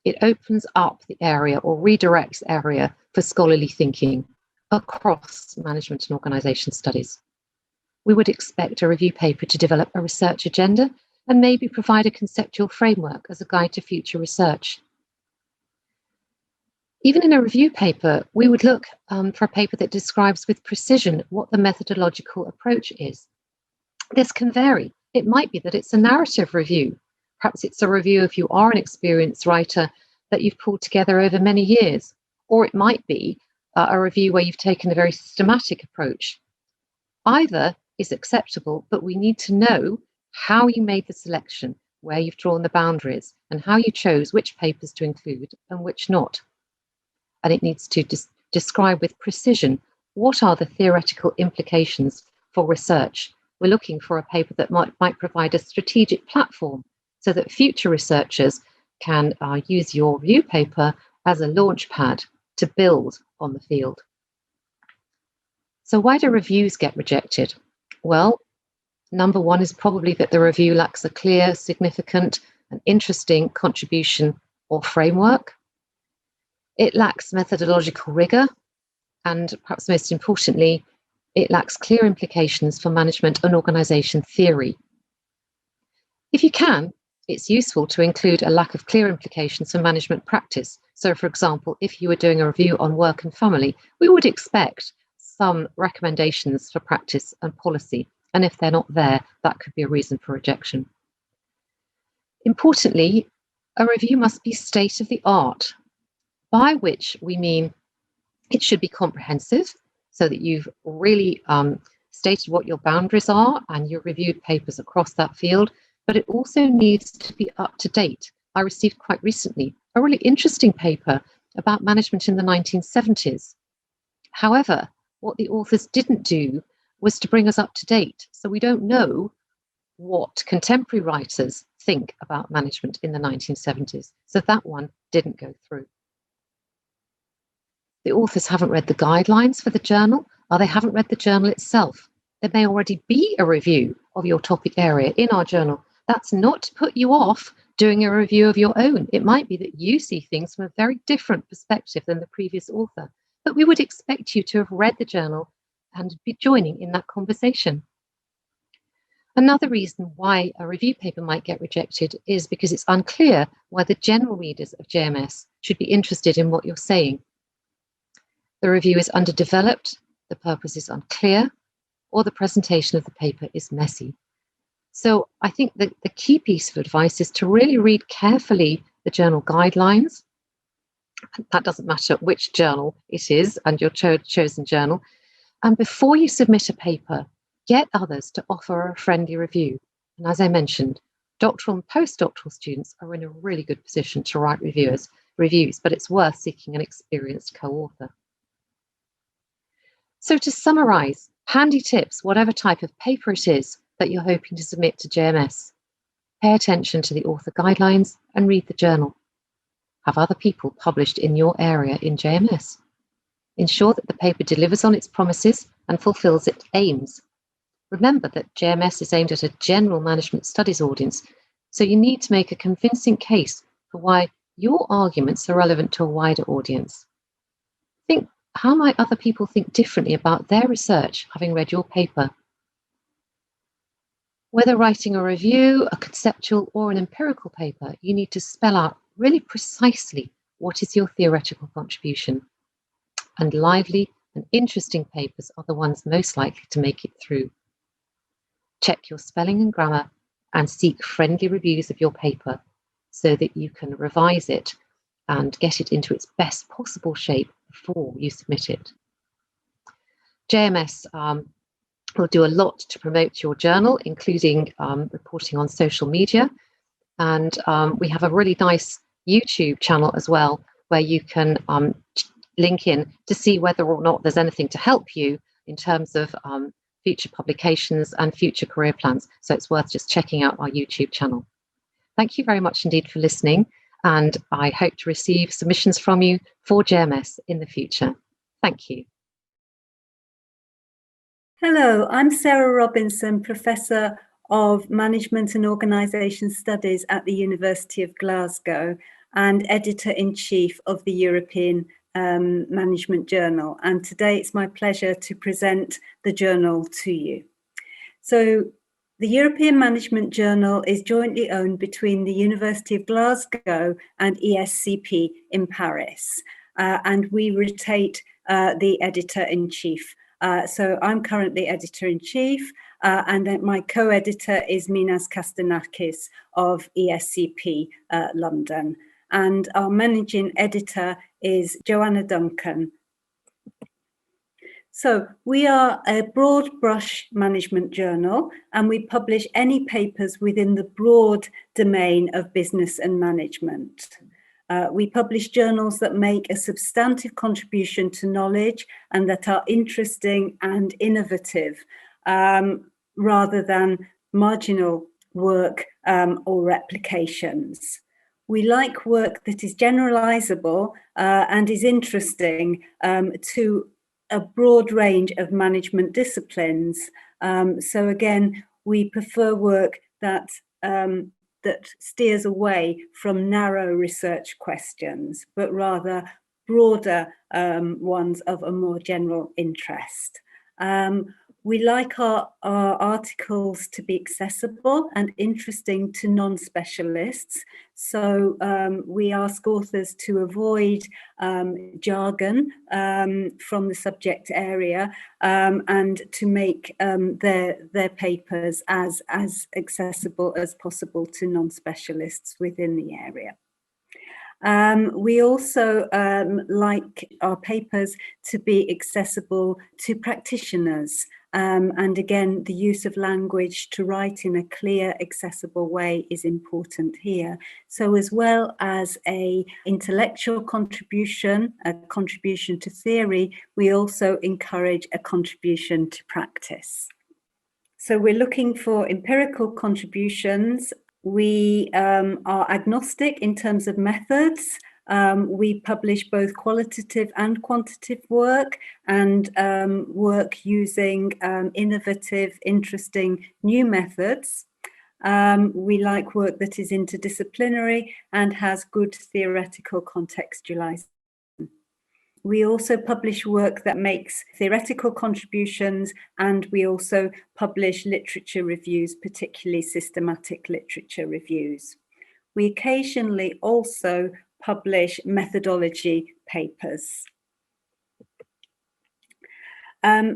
S3: it opens up the area or redirects area for scholarly thinking across management and organisation studies. We would expect a review paper to develop a research agenda and maybe provide a conceptual framework as a guide to future research. Even in a review paper, we would look for a paper that describes with precision what the methodological approach is. This can vary. It might be that it's a narrative review. Perhaps it's a review if you are an experienced writer that you've pulled together over many years. Or it might be a review where you've taken a very systematic approach. Either is acceptable, but we need to know how you made the selection, where you've drawn the boundaries, and how you chose which papers to include and which not. And it needs to describe with precision what are the theoretical implications for research. We're looking for a paper that might provide a strategic platform so that future researchers can use your review paper as a launch pad to build on the field. So why do reviews get rejected? Well, number one is probably that the review lacks a clear, significant, and interesting contribution or framework. It lacks methodological rigor, and perhaps most importantly, it lacks clear implications for management and organisation theory. If you can, it's useful to include a lack of clear implications for management practice. So, for example, if you were doing a review on work and family, we would expect some recommendations for practice and policy. And if they're not there, that could be a reason for rejection. Importantly, a review must be state of the art, by which we mean it should be comprehensive so that you've really stated what your boundaries are and you've reviewed papers across that field, but it also needs to be up to date. I received quite recently a really interesting paper about management in the 1970s. However, what the authors didn't do was to bring us up to date. So we don't know what contemporary writers think about management in the 1970s. So that one didn't go through. The authors haven't read the guidelines for the journal, or they haven't read the journal itself. There may already be a review of your topic area in our journal. That's not to put you off doing a review of your own. It might be that you see things from a very different perspective than the previous author, but we would expect you to have read the journal and be joining in that conversation. Another reason why a review paper might get rejected is because it's unclear why the general readers of JMS should be interested in what you're saying. The review is underdeveloped, the purpose is unclear, or the presentation of the paper is messy. So I think that the key piece of advice is to really read carefully the journal guidelines. That doesn't matter which journal it is and your chosen journal. And before you submit a paper, get others to offer a friendly review. And as I mentioned, doctoral and postdoctoral students are in a really good position to write reviews, but it's worth seeking an experienced co-author. So to summarize, handy tips, whatever type of paper it is that you're hoping to submit to JMS. Pay attention to the author guidelines and read the journal. Have other people published in your area in JMS. Ensure that the paper delivers on its promises and fulfills its aims. Remember that JMS is aimed at a general management studies audience, so you need to make a convincing case for why your arguments are relevant to a wider audience. Think, how might other people think differently about their research having read your paper? Whether writing a review, a conceptual, or an empirical paper, you need to spell out really precisely what is your theoretical contribution. And lively and interesting papers are the ones most likely to make it through. Check your spelling and grammar and seek friendly reviews of your paper so that you can revise it and get it into its best possible shape before you submit it. JMS will do a lot to promote your journal, including reporting on social media. And we have a really nice YouTube channel as well, where you can link in to see whether or not there's anything to help you in terms of future publications and future career plans. So it's worth just checking out our YouTube channel. Thank you very much indeed for listening, and I hope to receive submissions from you for JMS in the future. Thank you.
S4: Hello, I'm Sarah Robinson, Professor of Management and Organisation Studies at the University of Glasgow and Editor-in-Chief of the European Management Journal. And today it's my pleasure to present the journal to you. So the European Management Journal is jointly owned between the University of Glasgow and ESCP in Paris. And we rotate the Editor-in-Chief. So I'm currently Editor-in-Chief, and then my co-editor is Minas Kastanakis of ESCP London. And our managing editor is Joanna Duncan. So we are a broad brush management journal, and we publish any papers within the broad domain of business and management. We publish journals that make a substantive contribution to knowledge and that are interesting and innovative, rather than marginal work or replications. We like work that is generalizable and is interesting to a broad range of management disciplines. So again, we prefer work that that steers away from narrow research questions, but rather broader ones of a more general interest. We like our articles to be accessible and interesting to non-specialists. So we ask authors to avoid jargon from the subject area and to make their papers as accessible as possible to non-specialists within the area. We also like our papers to be accessible to practitioners. And again, the use of language to write in a clear, accessible way is important here. So as well as an intellectual contribution, a contribution to theory, we also encourage a contribution to practice. So we're looking for empirical contributions. We are agnostic in terms of methods. We publish both qualitative and quantitative work, and work using innovative, interesting new methods. We like work that is interdisciplinary and has good theoretical contextualization. We also publish work that makes theoretical contributions, and we also publish literature reviews, particularly systematic literature reviews. We occasionally also publish methodology papers.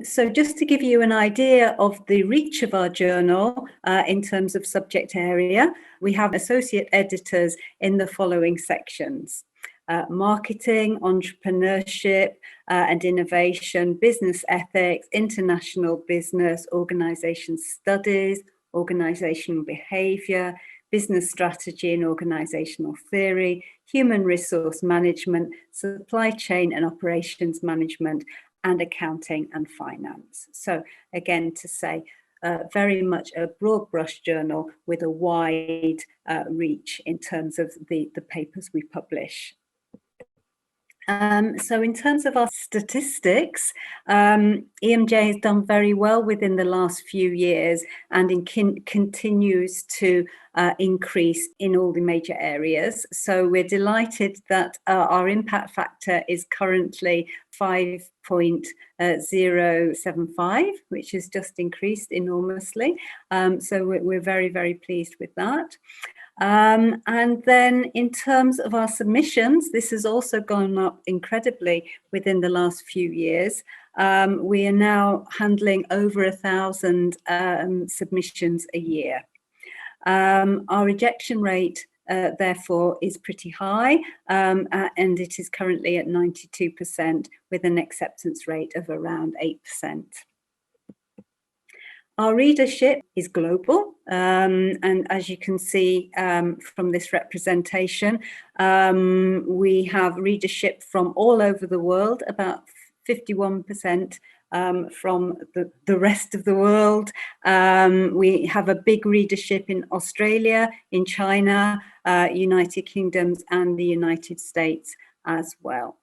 S4: So just to give you an idea of the reach of our journal in terms of subject area, we have associate editors in the following sections: marketing, entrepreneurship and innovation, business ethics, international business, organization studies, organizational behavior, business strategy and organizational theory, human resource management, supply chain and operations management, and accounting and finance. So again, to say, very much a broad brush journal with a wide reach in terms of the papers we publish. So in terms of our statistics, EMJ has done very well within the last few years and continues to increase in all the major areas. So we're delighted that our impact factor is currently 5.075, which has just increased enormously. So we're very, very pleased with that. And then in terms of our submissions, this has also gone up incredibly within the last few years. We are now handling over 1,000 submissions a year. Our rejection rate, therefore, is pretty high, and it is currently at 92% with an acceptance rate of around 8%. Our readership is global, and as you can see from this representation, we have readership from all over the world, about 51% from the rest of the world. We have a big readership in Australia, in China, United Kingdoms, and the United States as well.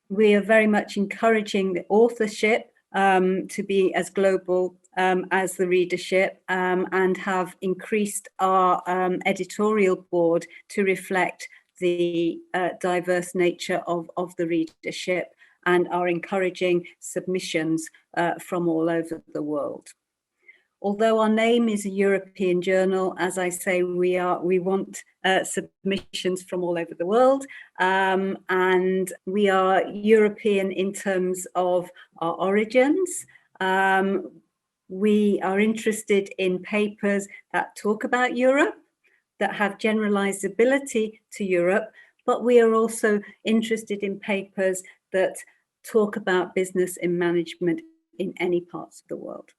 S4: We are very much encouraging the authorship to be as global as the readership, and have increased our editorial board to reflect the diverse nature of the readership, and are encouraging submissions from all over the world. Although our name is a European journal, as I say, we want submissions from all over the world, and we are European in terms of our origins. We are interested in papers that talk about Europe, that have generalizability to Europe, but we are also interested in papers that talk about business and management in any parts of the world.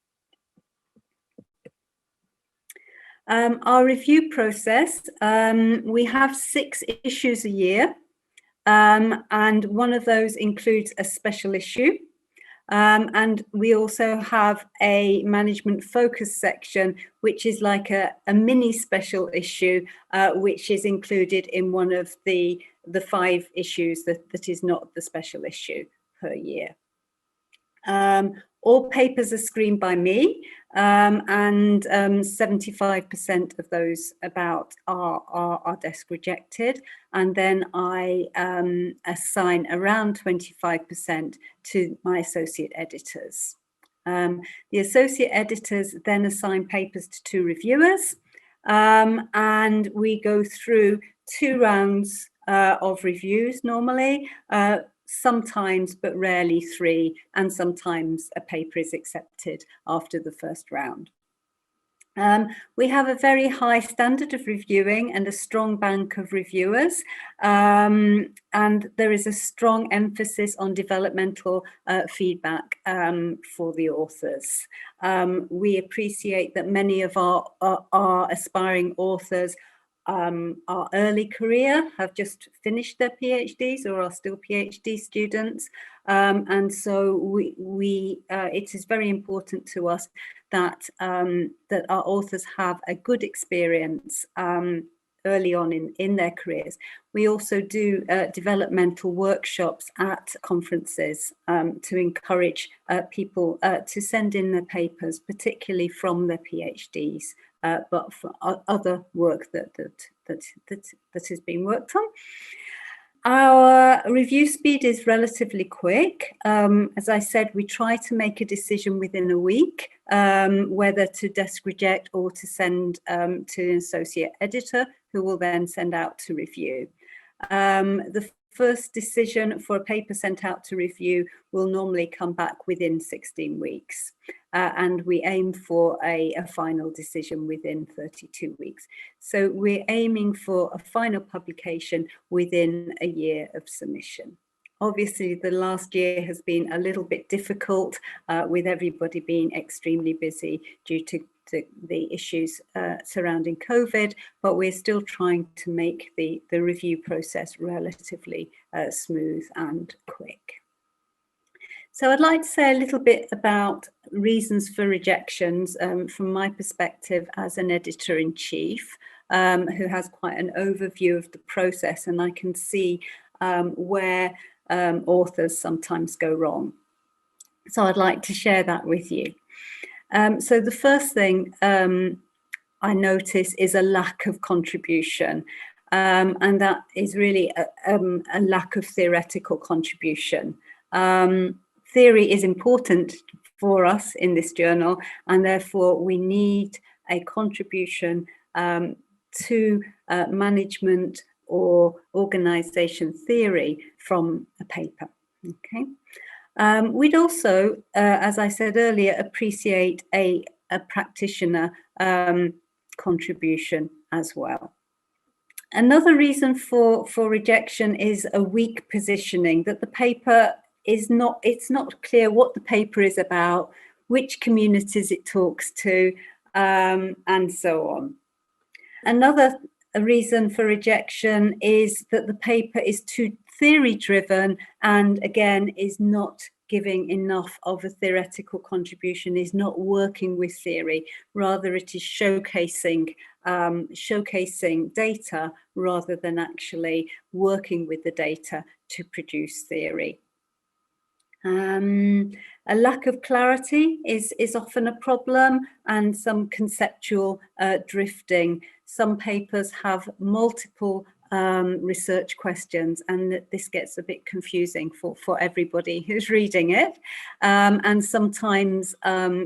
S4: Our review process, we have 6 issues a year, and one of those includes a special issue. And we also have a management focus section, which is like a mini special issue, which is included in one of the 5 issues that is not the special issue per year. All papers are screened by me, and 75% of those about are desk rejected, and then I assign around 25% to my associate editors. The associate editors then assign papers to 2 reviewers, and we go through 2 rounds of reviews normally, sometimes but rarely 3, and sometimes a paper is accepted after the first round. We have a very high standard of reviewing and a strong bank of reviewers, and there is a strong emphasis on developmental feedback for the authors. We appreciate that many of our aspiring authors are early career, have just finished their PhDs or are still PhD students, and so it is very important to us that that our authors have a good experience early on in their careers. We also do developmental workshops at conferences to encourage people to send in their papers, particularly from their PhDs, but for other work that has been worked on. Our review speed is relatively quick. As I said, we try to make a decision within a week, whether to desk reject or to send to an associate editor, who will then send out to review. The first decision for a paper sent out to review will normally come back within 16 weeks. And we aim for a final decision within 32 weeks. So we're aiming for a final publication within a year of submission. Obviously, the last year has been a little bit difficult with everybody being extremely busy due to the issues surrounding COVID, but we're still trying to make the review process relatively smooth and quick. So I'd like to say a little bit about reasons for rejections from my perspective as an editor-in-chief who has quite an overview of the process, and I can see where authors sometimes go wrong. So I'd like to share that with you. So the first thing I notice is a lack of contribution, and that is really a lack of theoretical contribution. Theory is important for us in this journal, and therefore we need a contribution to management or organization theory from a paper. Okay. We'd also, as I said earlier, appreciate a practitioner contribution as well. Another reason for rejection is a weak positioning, that the paper is not, it's not clear what the paper is about, which communities it talks to, and so on. Another reason for rejection is that the paper is too theory-driven and, again, is not giving enough of a theoretical contribution, is not working with theory. Rather, it is showcasing data rather than actually working with the data to produce theory. A lack of clarity is often a problem, and some conceptual drifting. Some papers have multiple research questions, and this gets a bit confusing for everybody who's reading it. And sometimes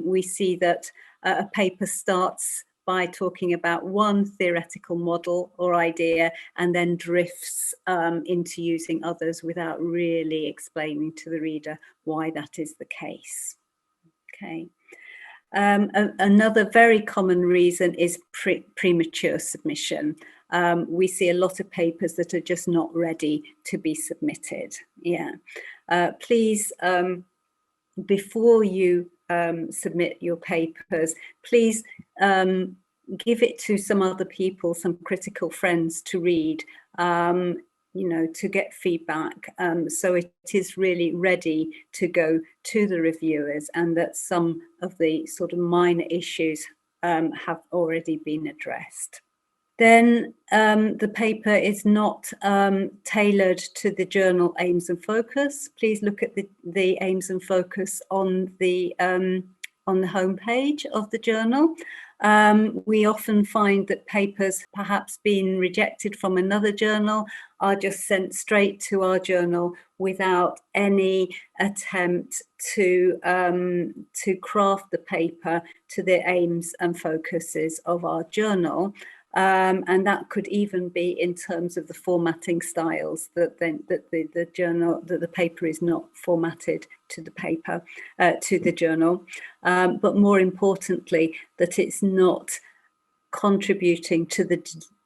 S4: we see that a paper starts by talking about one theoretical model or idea and then drifts into using others without really explaining to the reader why that is the case. Okay. Another very common reason is premature submission. We see a lot of papers that are just not ready to be submitted. Yeah. Please, before you submit your papers, please give it to some other people, some critical friends to read, you know, to get feedback. So it is really ready to go to the reviewers, and that some of the sort of minor issues have already been addressed. Then the paper is not tailored to the journal aims and focus. Please look at the aims and focus on the homepage of the journal. We often find that papers perhaps being rejected from another journal are just sent straight to our journal without any attempt to craft the paper to the aims and focuses of our journal. And that could even be in terms of the formatting styles, that the paper is not formatted to the paper, to the journal, but more importantly, that it's not contributing to the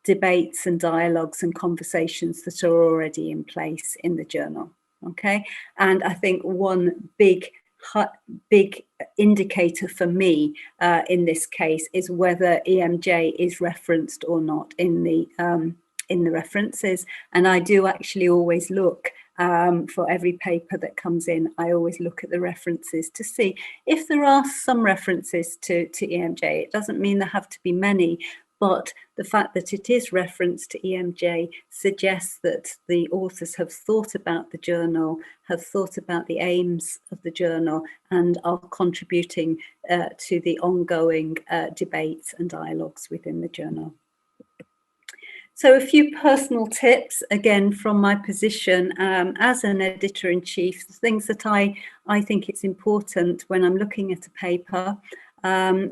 S4: debates and dialogues and conversations that are already in place in the journal. Okay, and I think one big indicator for me in this case is whether EMJ is referenced or not in the references. And I do actually always look for every paper that comes in. I always look at the references to see if there are some references to EMJ. It doesn't mean there have to be many, But the fact that it is referenced to EMJ suggests that the authors have thought about the journal, have thought about the aims of the journal, and are contributing to the ongoing debates and dialogues within the journal. So a few personal tips, again, from my position as an editor-in-chief, things that I think it's important when I'm looking at a paper.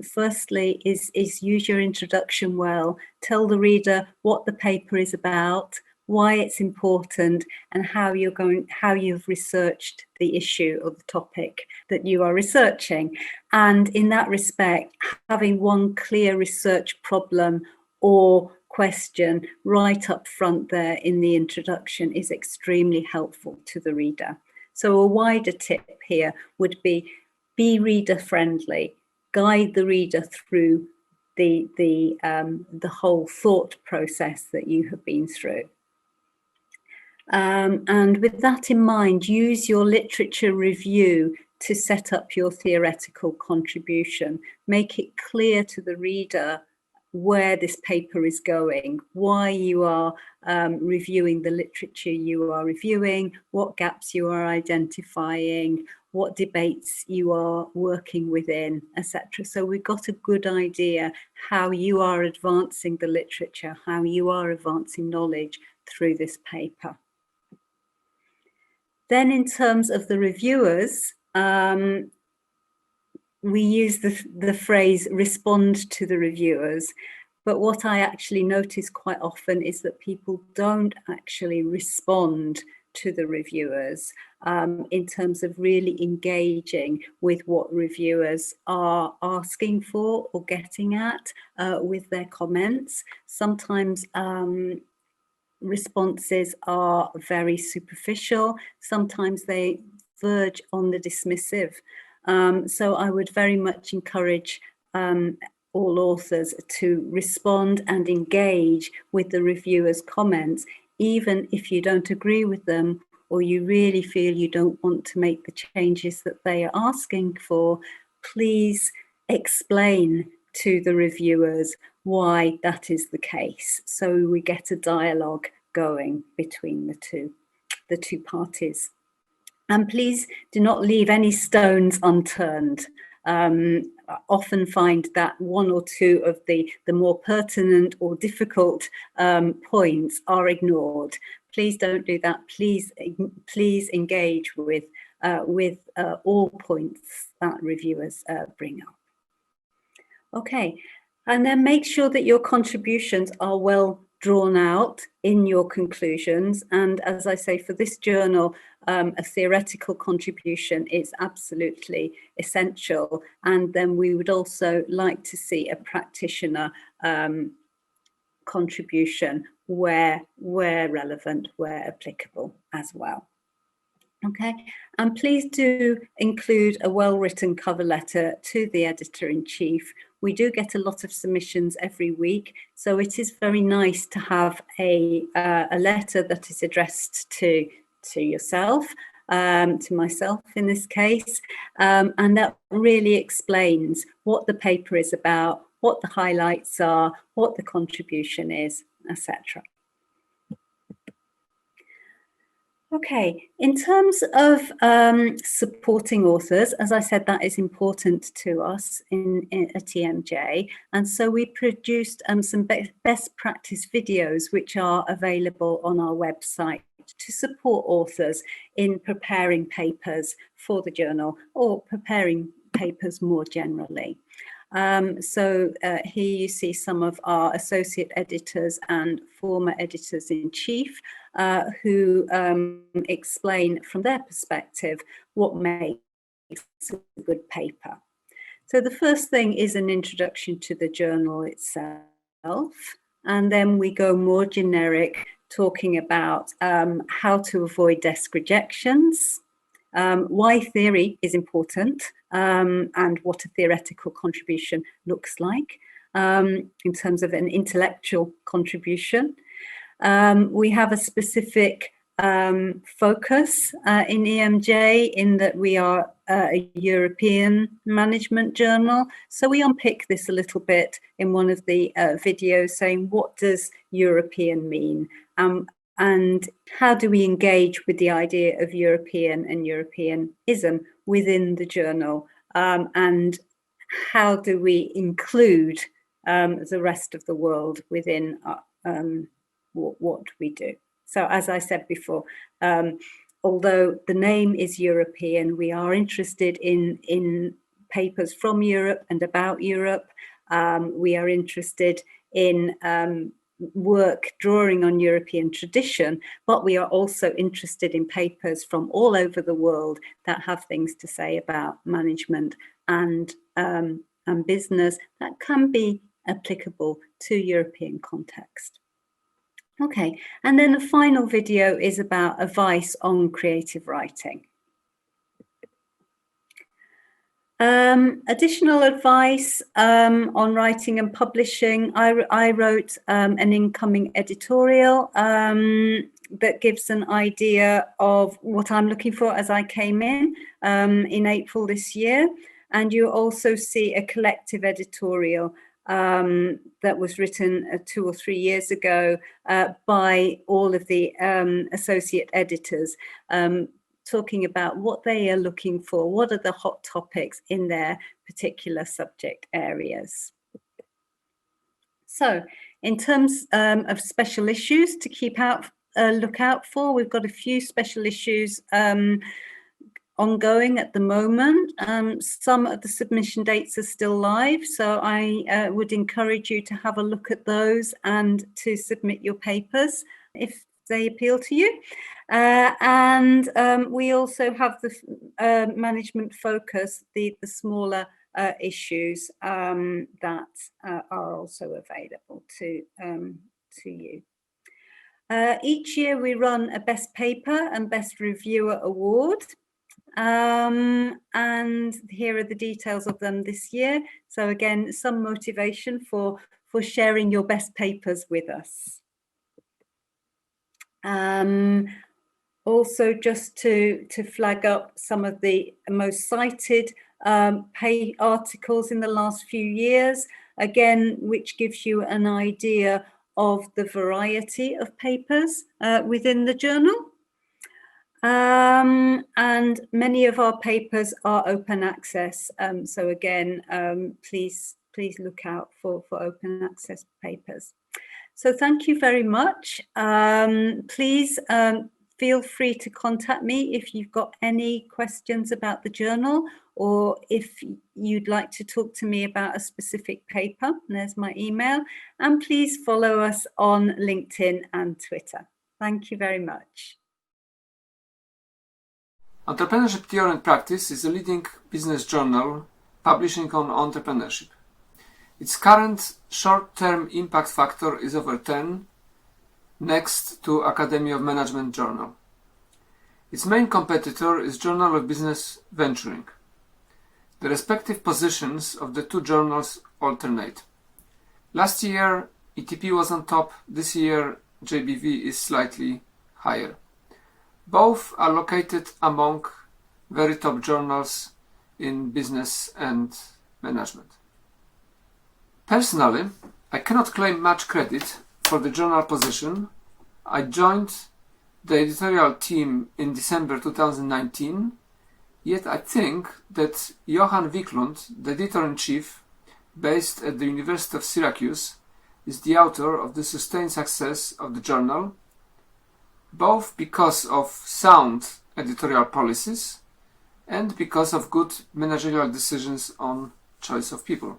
S4: Firstly, is use your introduction well. Tell the reader what the paper is about, why it's important, and how you've researched the issue or the topic that you are researching. And in that respect, having one clear research problem or question right up front there in the introduction is extremely helpful to the reader. So a wider tip here would be reader friendly. Guide the reader through the whole thought process that you have been through. And with that in mind, use your literature review to set up your theoretical contribution. Make it clear to the reader where this paper is going, why you are reviewing the literature you are reviewing, what gaps you are identifying, what debates you are working within, etc. So we've got a good idea how you are advancing the literature, how you are advancing knowledge through this paper. Then in terms of the reviewers, we use the phrase respond to the reviewers, but what I actually notice quite often is that people don't actually respond to the reviewers in terms of really engaging with what reviewers are asking for or getting at with their comments. Sometimes responses are very superficial, sometimes they verge on the dismissive. So I would very much encourage all authors to respond and engage with the reviewers' comments, even if you don't agree with them or you really feel you don't want to make the changes that they are asking for. Please explain to the reviewers why that is the case, so we get a dialogue going between the two parties. And please do not leave any stones unturned. I often find that one or two of the more pertinent or difficult points are ignored. Please don't do that. Please engage with all points that reviewers bring up. Okay, and then make sure that your contributions are well drawn out in your conclusions. And as I say, for this journal, a theoretical contribution is absolutely essential. And then we would also like to see a practitioner contribution where relevant, where applicable as well. Okay, and please do include a well-written cover letter to the editor-in-chief. We do get a lot of submissions every week, so it is very nice to have a letter that is addressed to yourself, to myself in this case, and that really explains what the paper is about, what the highlights are, what the contribution is, etc. Okay, in terms of supporting authors, as I said, that is important to us at EMJ. And so we produced some best practice videos, which are available on our website to support authors in preparing papers for the journal or preparing papers more generally. So here you see some of our associate editors and former editors-in-chief who explain from their perspective what makes a good paper. So the first thing is an introduction to the journal itself, and then we go more generic, talking about how to avoid desk rejections, why theory is important, and what a theoretical contribution looks like in terms of an intellectual contribution. We have a specific focus in EMJ, in that we are a European management journal. So we unpick this a little bit in one of the videos, saying what does European mean? And how do we engage with the idea of European and Europeanism within the journal? And how do we include the rest of the world within what we do? So as I said before, although the name is European, we are interested in papers from Europe and about Europe. We are interested in work drawing on European tradition, but we are also interested in papers from all over the world that have things to say about management and business that can be applicable to European context. Okay, and then the final video is about advice on creative writing. Additional advice on writing and publishing. I wrote an incoming editorial that gives an idea of what I'm looking for as I came in April this year. And you also see a collective editorial that was written 2 or 3 years ago by all of the associate editors, talking about what they are looking for, what are the hot topics in their particular subject areas. So in terms of special issues to look out for, we've got a few special issues ongoing at the moment. Some of the submission dates are still live, so I would encourage you to have a look at those and to submit your papers if they appeal to you. And we also have the management focus, the smaller issues that are also available to you. Each year we run a Best Paper and Best Reviewer award. And here are the details of them this year. So again, some motivation for sharing your best papers with us. Also, just to flag up some of the most cited articles in the last few years, again, which gives you an idea of the variety of papers within the journal. And many of our papers are open access. So again, please look out for open access papers. So thank you very much. Please feel free to contact me if you've got any questions about the journal, or if you'd like to talk to me about a specific paper. There's my email. And please follow us on LinkedIn and Twitter. Thank you very much.
S5: Entrepreneurship Theory and Practice is a leading business journal publishing on entrepreneurship. Its current short-term impact factor is over 10, next to Academy of Management journal. Its main competitor is Journal of Business Venturing. The respective positions of the two journals alternate. Last year, ETP was on top. This year, JBV is slightly higher. Both are located among very top journals in business and management. Personally, I cannot claim much credit for the journal position. I joined the editorial team in December 2019, yet I think that Johan Wiklund, the editor-in-chief, based at the University of Syracuse, is the author of the sustained success of the journal, both because of sound editorial policies and because of good managerial decisions on choice of people.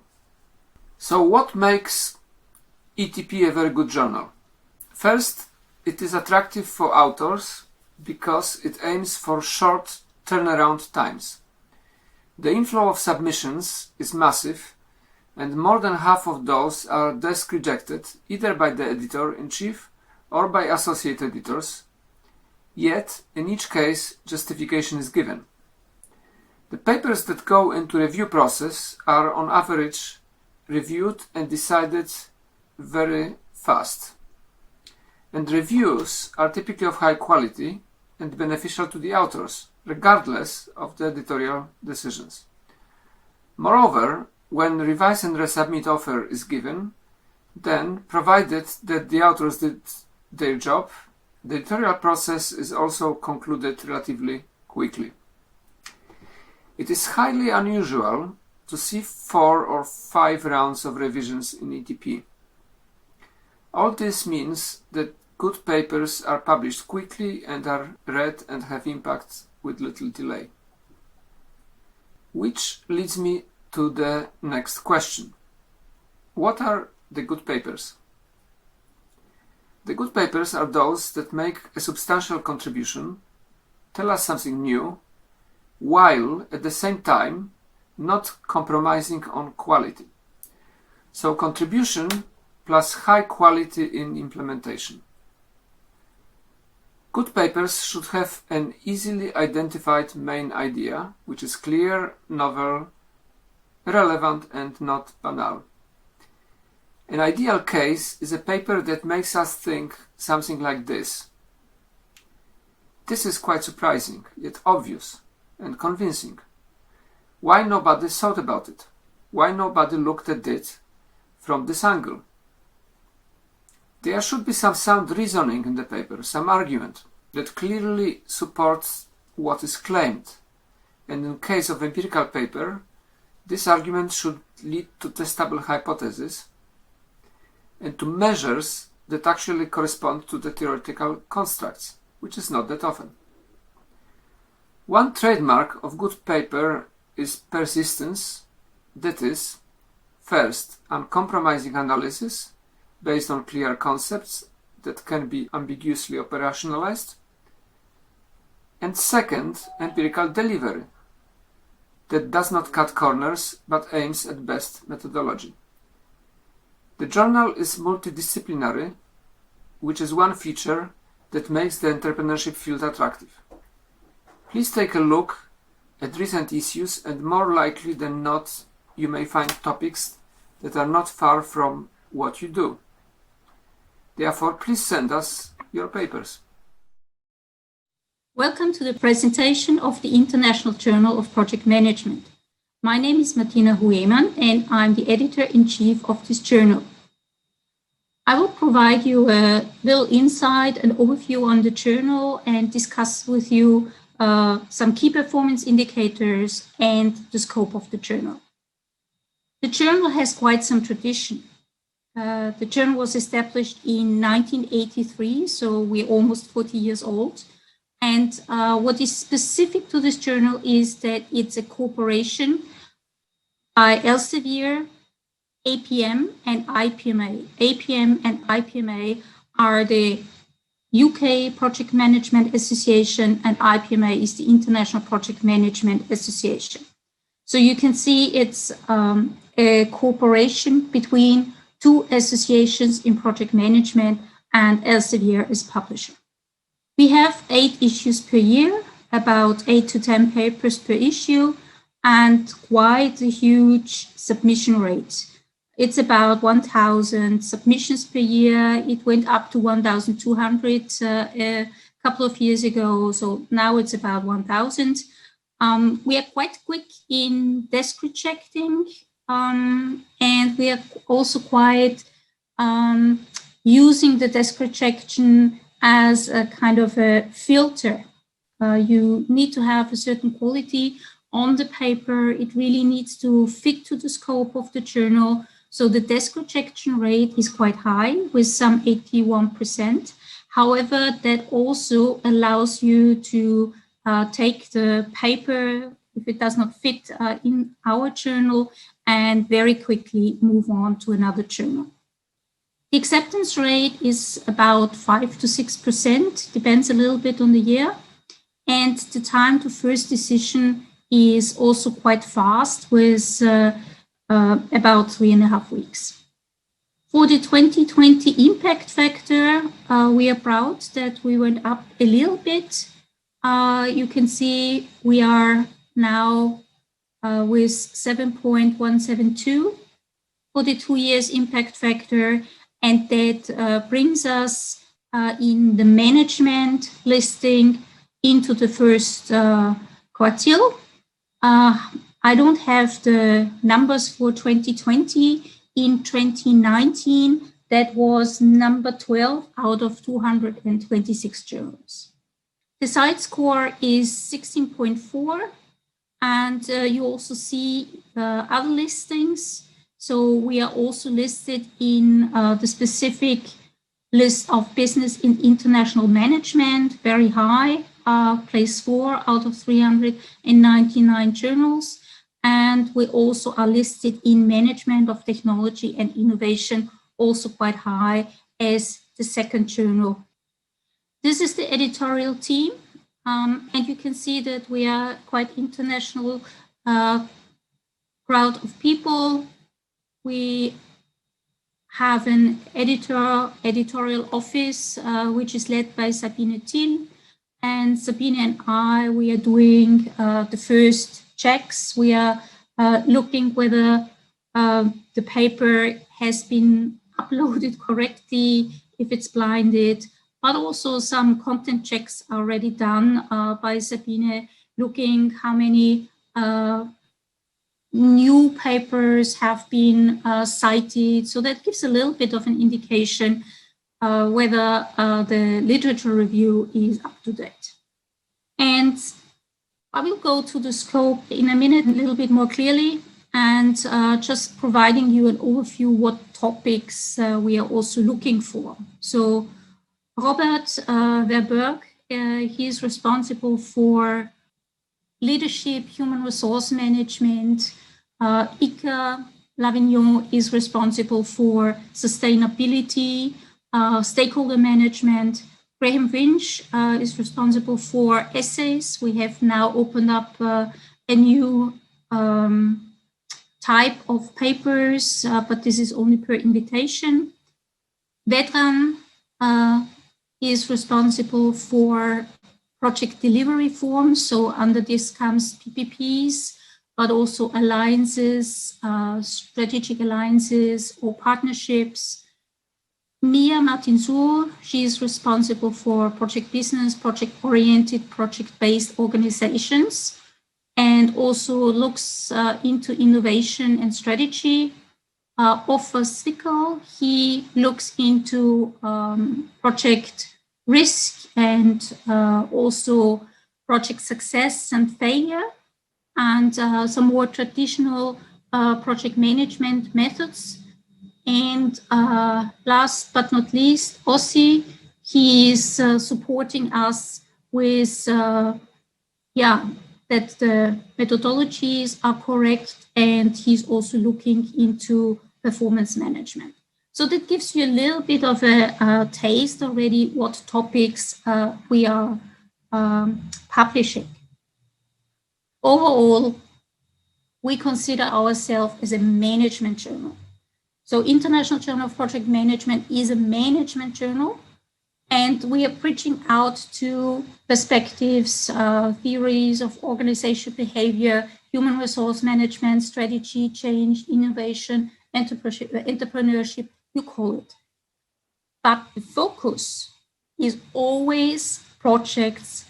S5: So what makes ETP a very good journal? First, it is attractive for authors because it aims for short turnaround times. The inflow of submissions is massive, and more than half of those are desk rejected either by the editor-in-chief or by associate editors, yet in each case justification is given. The papers that go into review process are on average reviewed and decided very fast. and reviews are typically of high quality and beneficial to the authors, regardless of the editorial decisions. Moreover, when revise and resubmit offer is given, then, provided that the authors did their job, the editorial process is also concluded relatively quickly. It is highly unusual to see 4 or 5 rounds of revisions in ETP. All this means that good papers are published quickly and are read and have impact with little delay. Which leads me to the next question. What are the good papers? The good papers are those that make a substantial contribution, tell us something new, while at the same time not compromising on quality. So contribution plus high quality in implementation. Good papers should have an easily identified main idea, which is clear, novel, relevant, and not banal. An ideal case is a paper that makes us think something like this. This is quite surprising, yet obvious and convincing. Why nobody thought about it? Why nobody looked at it from this angle? There should be some sound reasoning in the paper, some argument that clearly supports what is claimed. And in case of empirical paper, this argument should lead to testable hypotheses and to measures that actually correspond to the theoretical constructs, which is not that often. One trademark of good paper is persistence, that is, first, uncompromising analysis based on clear concepts that can be ambiguously operationalized, and second, empirical delivery that does not cut corners but aims at best methodology. The journal is multidisciplinary, which is one feature that makes the entrepreneurship field attractive. Please take a look at recent issues, and more likely than not, you may find topics that are not far from what you do. Therefore, please send us your papers.
S6: Welcome to the presentation of the International Journal of Project Management. My name is Martina Huemann and I'm the editor-in-chief of this journal. I will provide you a little insight and overview on the journal and discuss with you some key performance indicators and the scope of the journal. The journal has quite some tradition. The journal was established in 1983, so we're almost 40 years old. And what is specific to this journal is that it's a cooperation by Elsevier, APM, and IPMA. APM and IPMA are the UK Project Management Association, and IPMA is the International Project Management Association. So you can see it's a cooperation between two associations in project management, and Elsevier is publisher. We have 8 issues per year, about 8 to 10 papers per issue, and quite a huge submission rate. It's about 1,000 submissions per year. It went up to 1,200 a couple of years ago, so now it's about 1,000. We are quite quick in desk rejecting, and we are also quite using the desk rejection as a kind of a filter. You need to have a certain quality on the paper. It really needs to fit to the scope of the journal. So the desk rejection rate is quite high with some 81%. However, that also allows you to take the paper, if it does not fit in our journal, and very quickly move on to another journal. The acceptance rate is about 5 to 6%, depends a little bit on the year. And the time to first decision is also quite fast, with about 3.5 weeks. For the 2020 impact factor, we are proud that we went up a little bit. You can see we are now with 7.172 for the 2 years impact factor, and that brings us in the management listing into the first quartile. I don't have the numbers for 2020. In 2019, that was number 12 out of 226 journals. The site score is 16.4, and you also see other listings. So we are also listed in the specific list of business in international management, very high, place 4 out of 399 journals. And we also are listed in management of technology and innovation, also quite high as the second journal. This is the editorial team. And you can see that we are quite international crowd of people. We have an editorial office, which is led by Sabine Thiel. And Sabine and I, we are doing the first checks. We are looking whether the paper has been uploaded correctly, if it's blinded, but also some content checks are already done by Sabine, looking how many new papers have been cited. So that gives a little bit of an indication whether the literature review is up to date. And I will go to the scope in a minute a little bit more clearly, and just providing you an overview what topics we are also looking for. So Robert Verberg, he is responsible for leadership, human resource management. Ika Lavignon is responsible for sustainability, stakeholder management. Graham Winch is responsible for essays. We have now opened up a new type of papers, but this is only per invitation. Vedran is responsible for project delivery forms. So under this comes PPPs, but also alliances, strategic alliances or partnerships. Mia Martinsur, she is responsible for project business, project-oriented, project-based organizations, and also looks into innovation and strategy. Offer Zwickel, he looks into project risk and also project success and failure, and some more traditional project management methods. And last but not least, Ossi, he is supporting us with, that the methodologies are correct, and he's also looking into performance management. So that gives you a little bit of a taste already what topics we are publishing. Overall, we consider ourselves as a management journal. So International Journal of Project Management is a management journal, and we are reaching out to perspectives, theories of organizational behavior, human resource management, strategy, change, innovation, entrepreneurship, you call it. But the focus is always projects,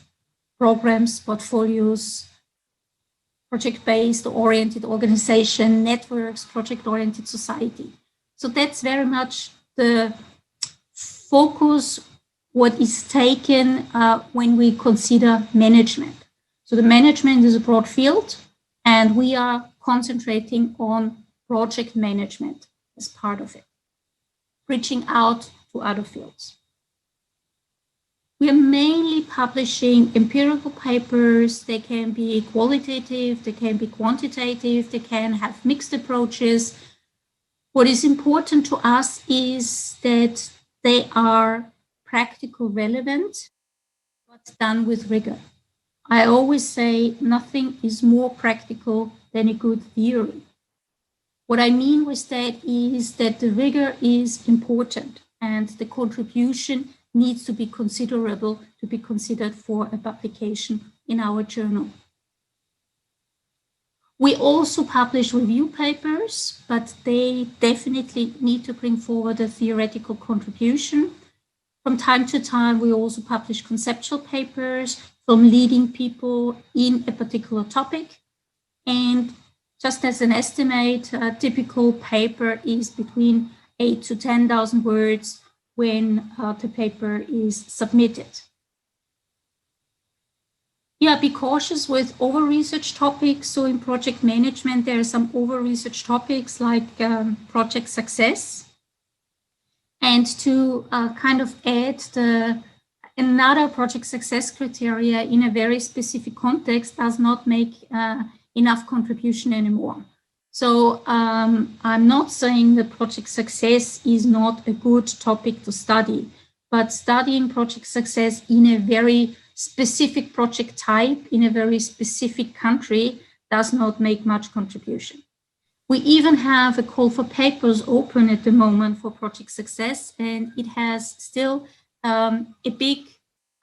S6: programs, portfolios, project-based oriented organization, networks, project-oriented society. So that's very much the focus, what is taken when we consider management. So the management is a broad field, and we are concentrating on project management as part of it, reaching out to other fields. We are mainly publishing empirical papers. They can be qualitative, they can be quantitative, they can have mixed approaches. What is important to us is that they are practical relevant, but done with rigor. I always say nothing is more practical than a good theory. What I mean with that is that the rigor is important, and the contribution needs to be considerable to be considered for a publication in our journal. We also publish review papers, but they definitely need to bring forward a theoretical contribution. From time to time, we also publish conceptual papers from leading people in a particular topic. And just as an estimate, a typical paper is between 8,000 to 10,000 words when the paper is submitted. Yeah, be cautious with over-research topics. So in project management, there are some over-research topics like project success. And to kind of add another project success criteria in a very specific context does not make enough contribution anymore. So I'm not saying that project success is not a good topic to study, but studying project success in a very specific project type in a very specific country does not make much contribution. We even have a call for papers open at the moment for project success, and it has still a big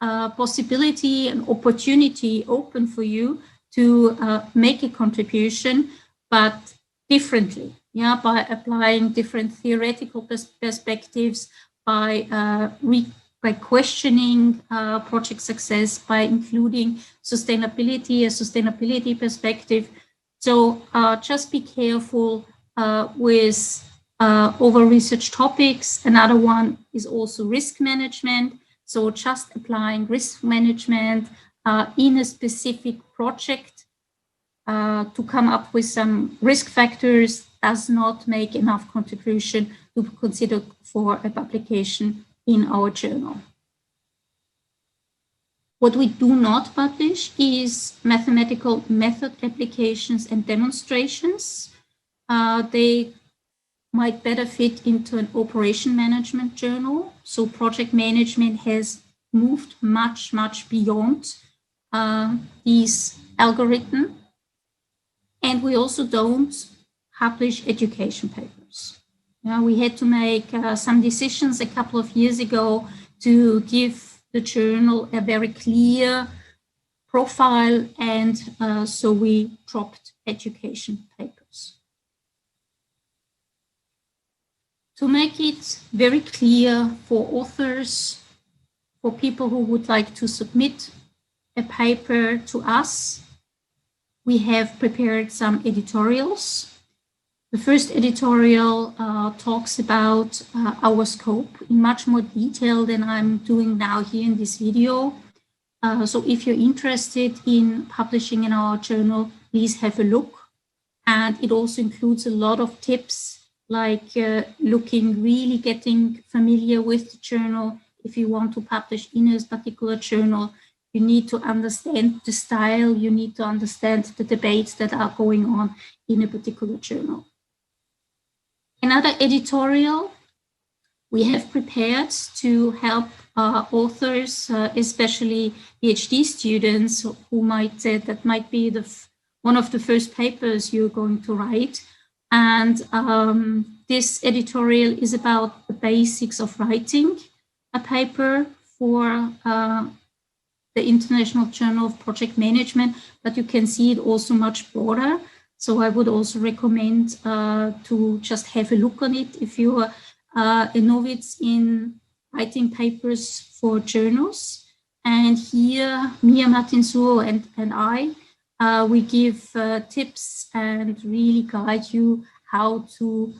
S6: possibility and opportunity open for you to make a contribution, but differently, by applying different theoretical perspectives, by questioning project success, by including sustainability, a sustainability perspective. So just be careful with over-research topics. Another one is also risk management. So just applying risk management in a specific project to come up with some risk factors does not make enough contribution to consider for a publication in our journal. What we do not publish is mathematical method applications and demonstrations. They might better fit into an operation management journal. So project management has moved much, much beyond these algorithms. And we also don't publish education papers. We had to make some decisions a couple of years ago to give the journal a very clear profile, and so we dropped education papers. To make it very clear for authors, for people who would like to submit a paper to us, we have prepared some editorials. The first editorial talks about our scope in much more detail than I'm doing now here in this video. So if you're interested in publishing in our journal, please have a look. And it also includes a lot of tips, like getting familiar with the journal. If you want to publish in a particular journal, you need to understand the style, you need to understand the debates that are going on in a particular journal. Another editorial we have prepared to help authors, especially PhD students who might say that might be one of the first papers you're going to write. And this editorial is about the basics of writing a paper for the International Journal of Project Management, but you can see it also much broader. So I would also recommend to just have a look on it if you are a novice in writing papers for journals. And here, Mia Martinsur and I, we give tips and really guide you how to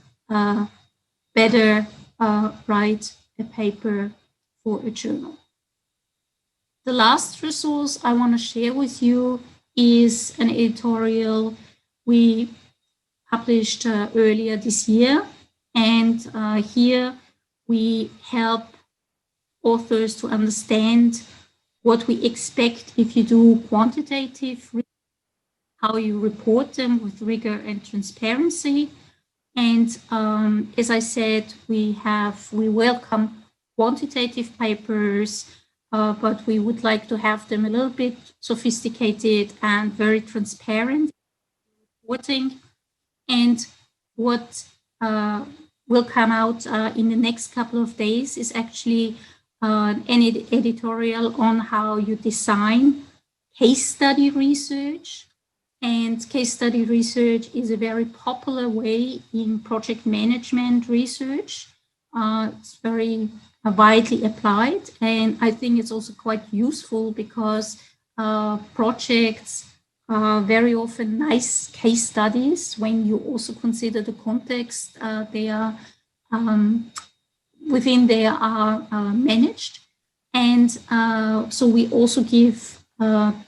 S6: better write a paper for a journal. The last resource I want to share with you is an editorial we published earlier this year. And here we help authors to understand what we expect if you do quantitative, how you report them with rigor and transparency. And as I said, we welcome quantitative papers, but we would like to have them a little bit sophisticated and very transparent reporting. And what will come out in the next couple of days is actually an editorial on how you design case study research. And case study research is a very popular way in project management research. It's very widely applied. And I think it's also quite useful because projects are very often nice case studies when you also consider the context within they are managed. And so we also give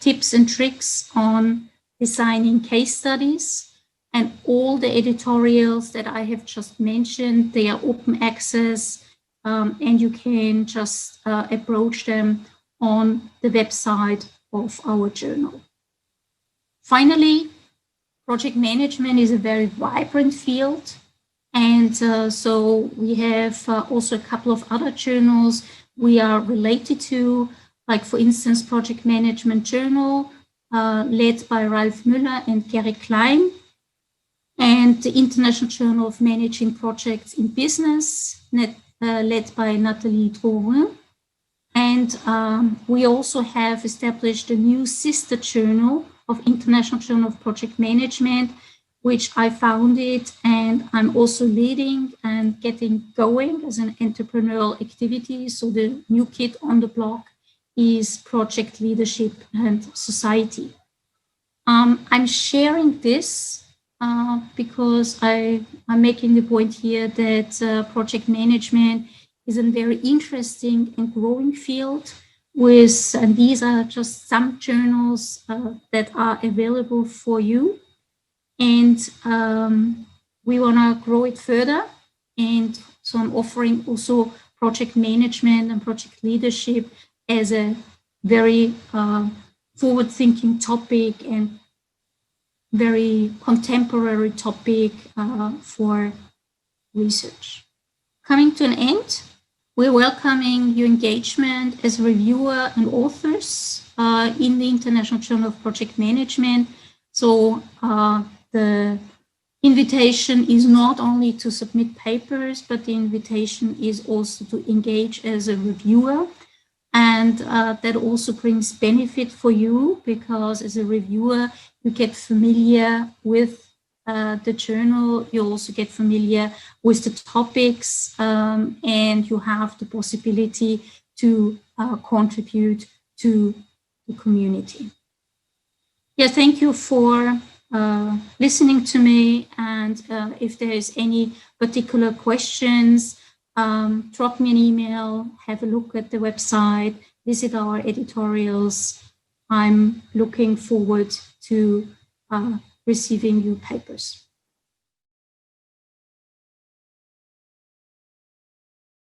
S6: tips and tricks on designing case studies. And all the editorials that I have just mentioned, they are open access, and you can just approach them on the website of our journal. Finally, project management is a very vibrant field. And so we have also a couple of other journals we are related to, like for instance, Project Management Journal, led by Ralf Müller and Gary Klein, and the International Journal of Managing Projects in Business, led by Nathalie Drouin. And we also have established a new sister journal of International Journal of Project Management, which I founded and I'm also leading and getting going as an entrepreneurial activity. So the new kid on the block is Project Leadership and Society. I'm sharing this because I'm making the point here that project management is a very interesting and growing field and these are just some journals that are available for you. And we want to grow it further. And so I'm offering also project management and project leadership as a very forward-thinking topic and very contemporary topic for research. Coming to an end, we're welcoming your engagement as reviewer and authors in the International Journal of Project Management. So the invitation is not only to submit papers, but the invitation is also to engage as a reviewer. And that also brings benefit for you because as a reviewer, you get familiar with the journal, you also get familiar with the topics, and you have the possibility to contribute to the community. Yeah, thank you for listening to me. And if there is any particular questions, drop me an email, have a look at the website, visit our editorials. I'm looking forward to receiving your papers.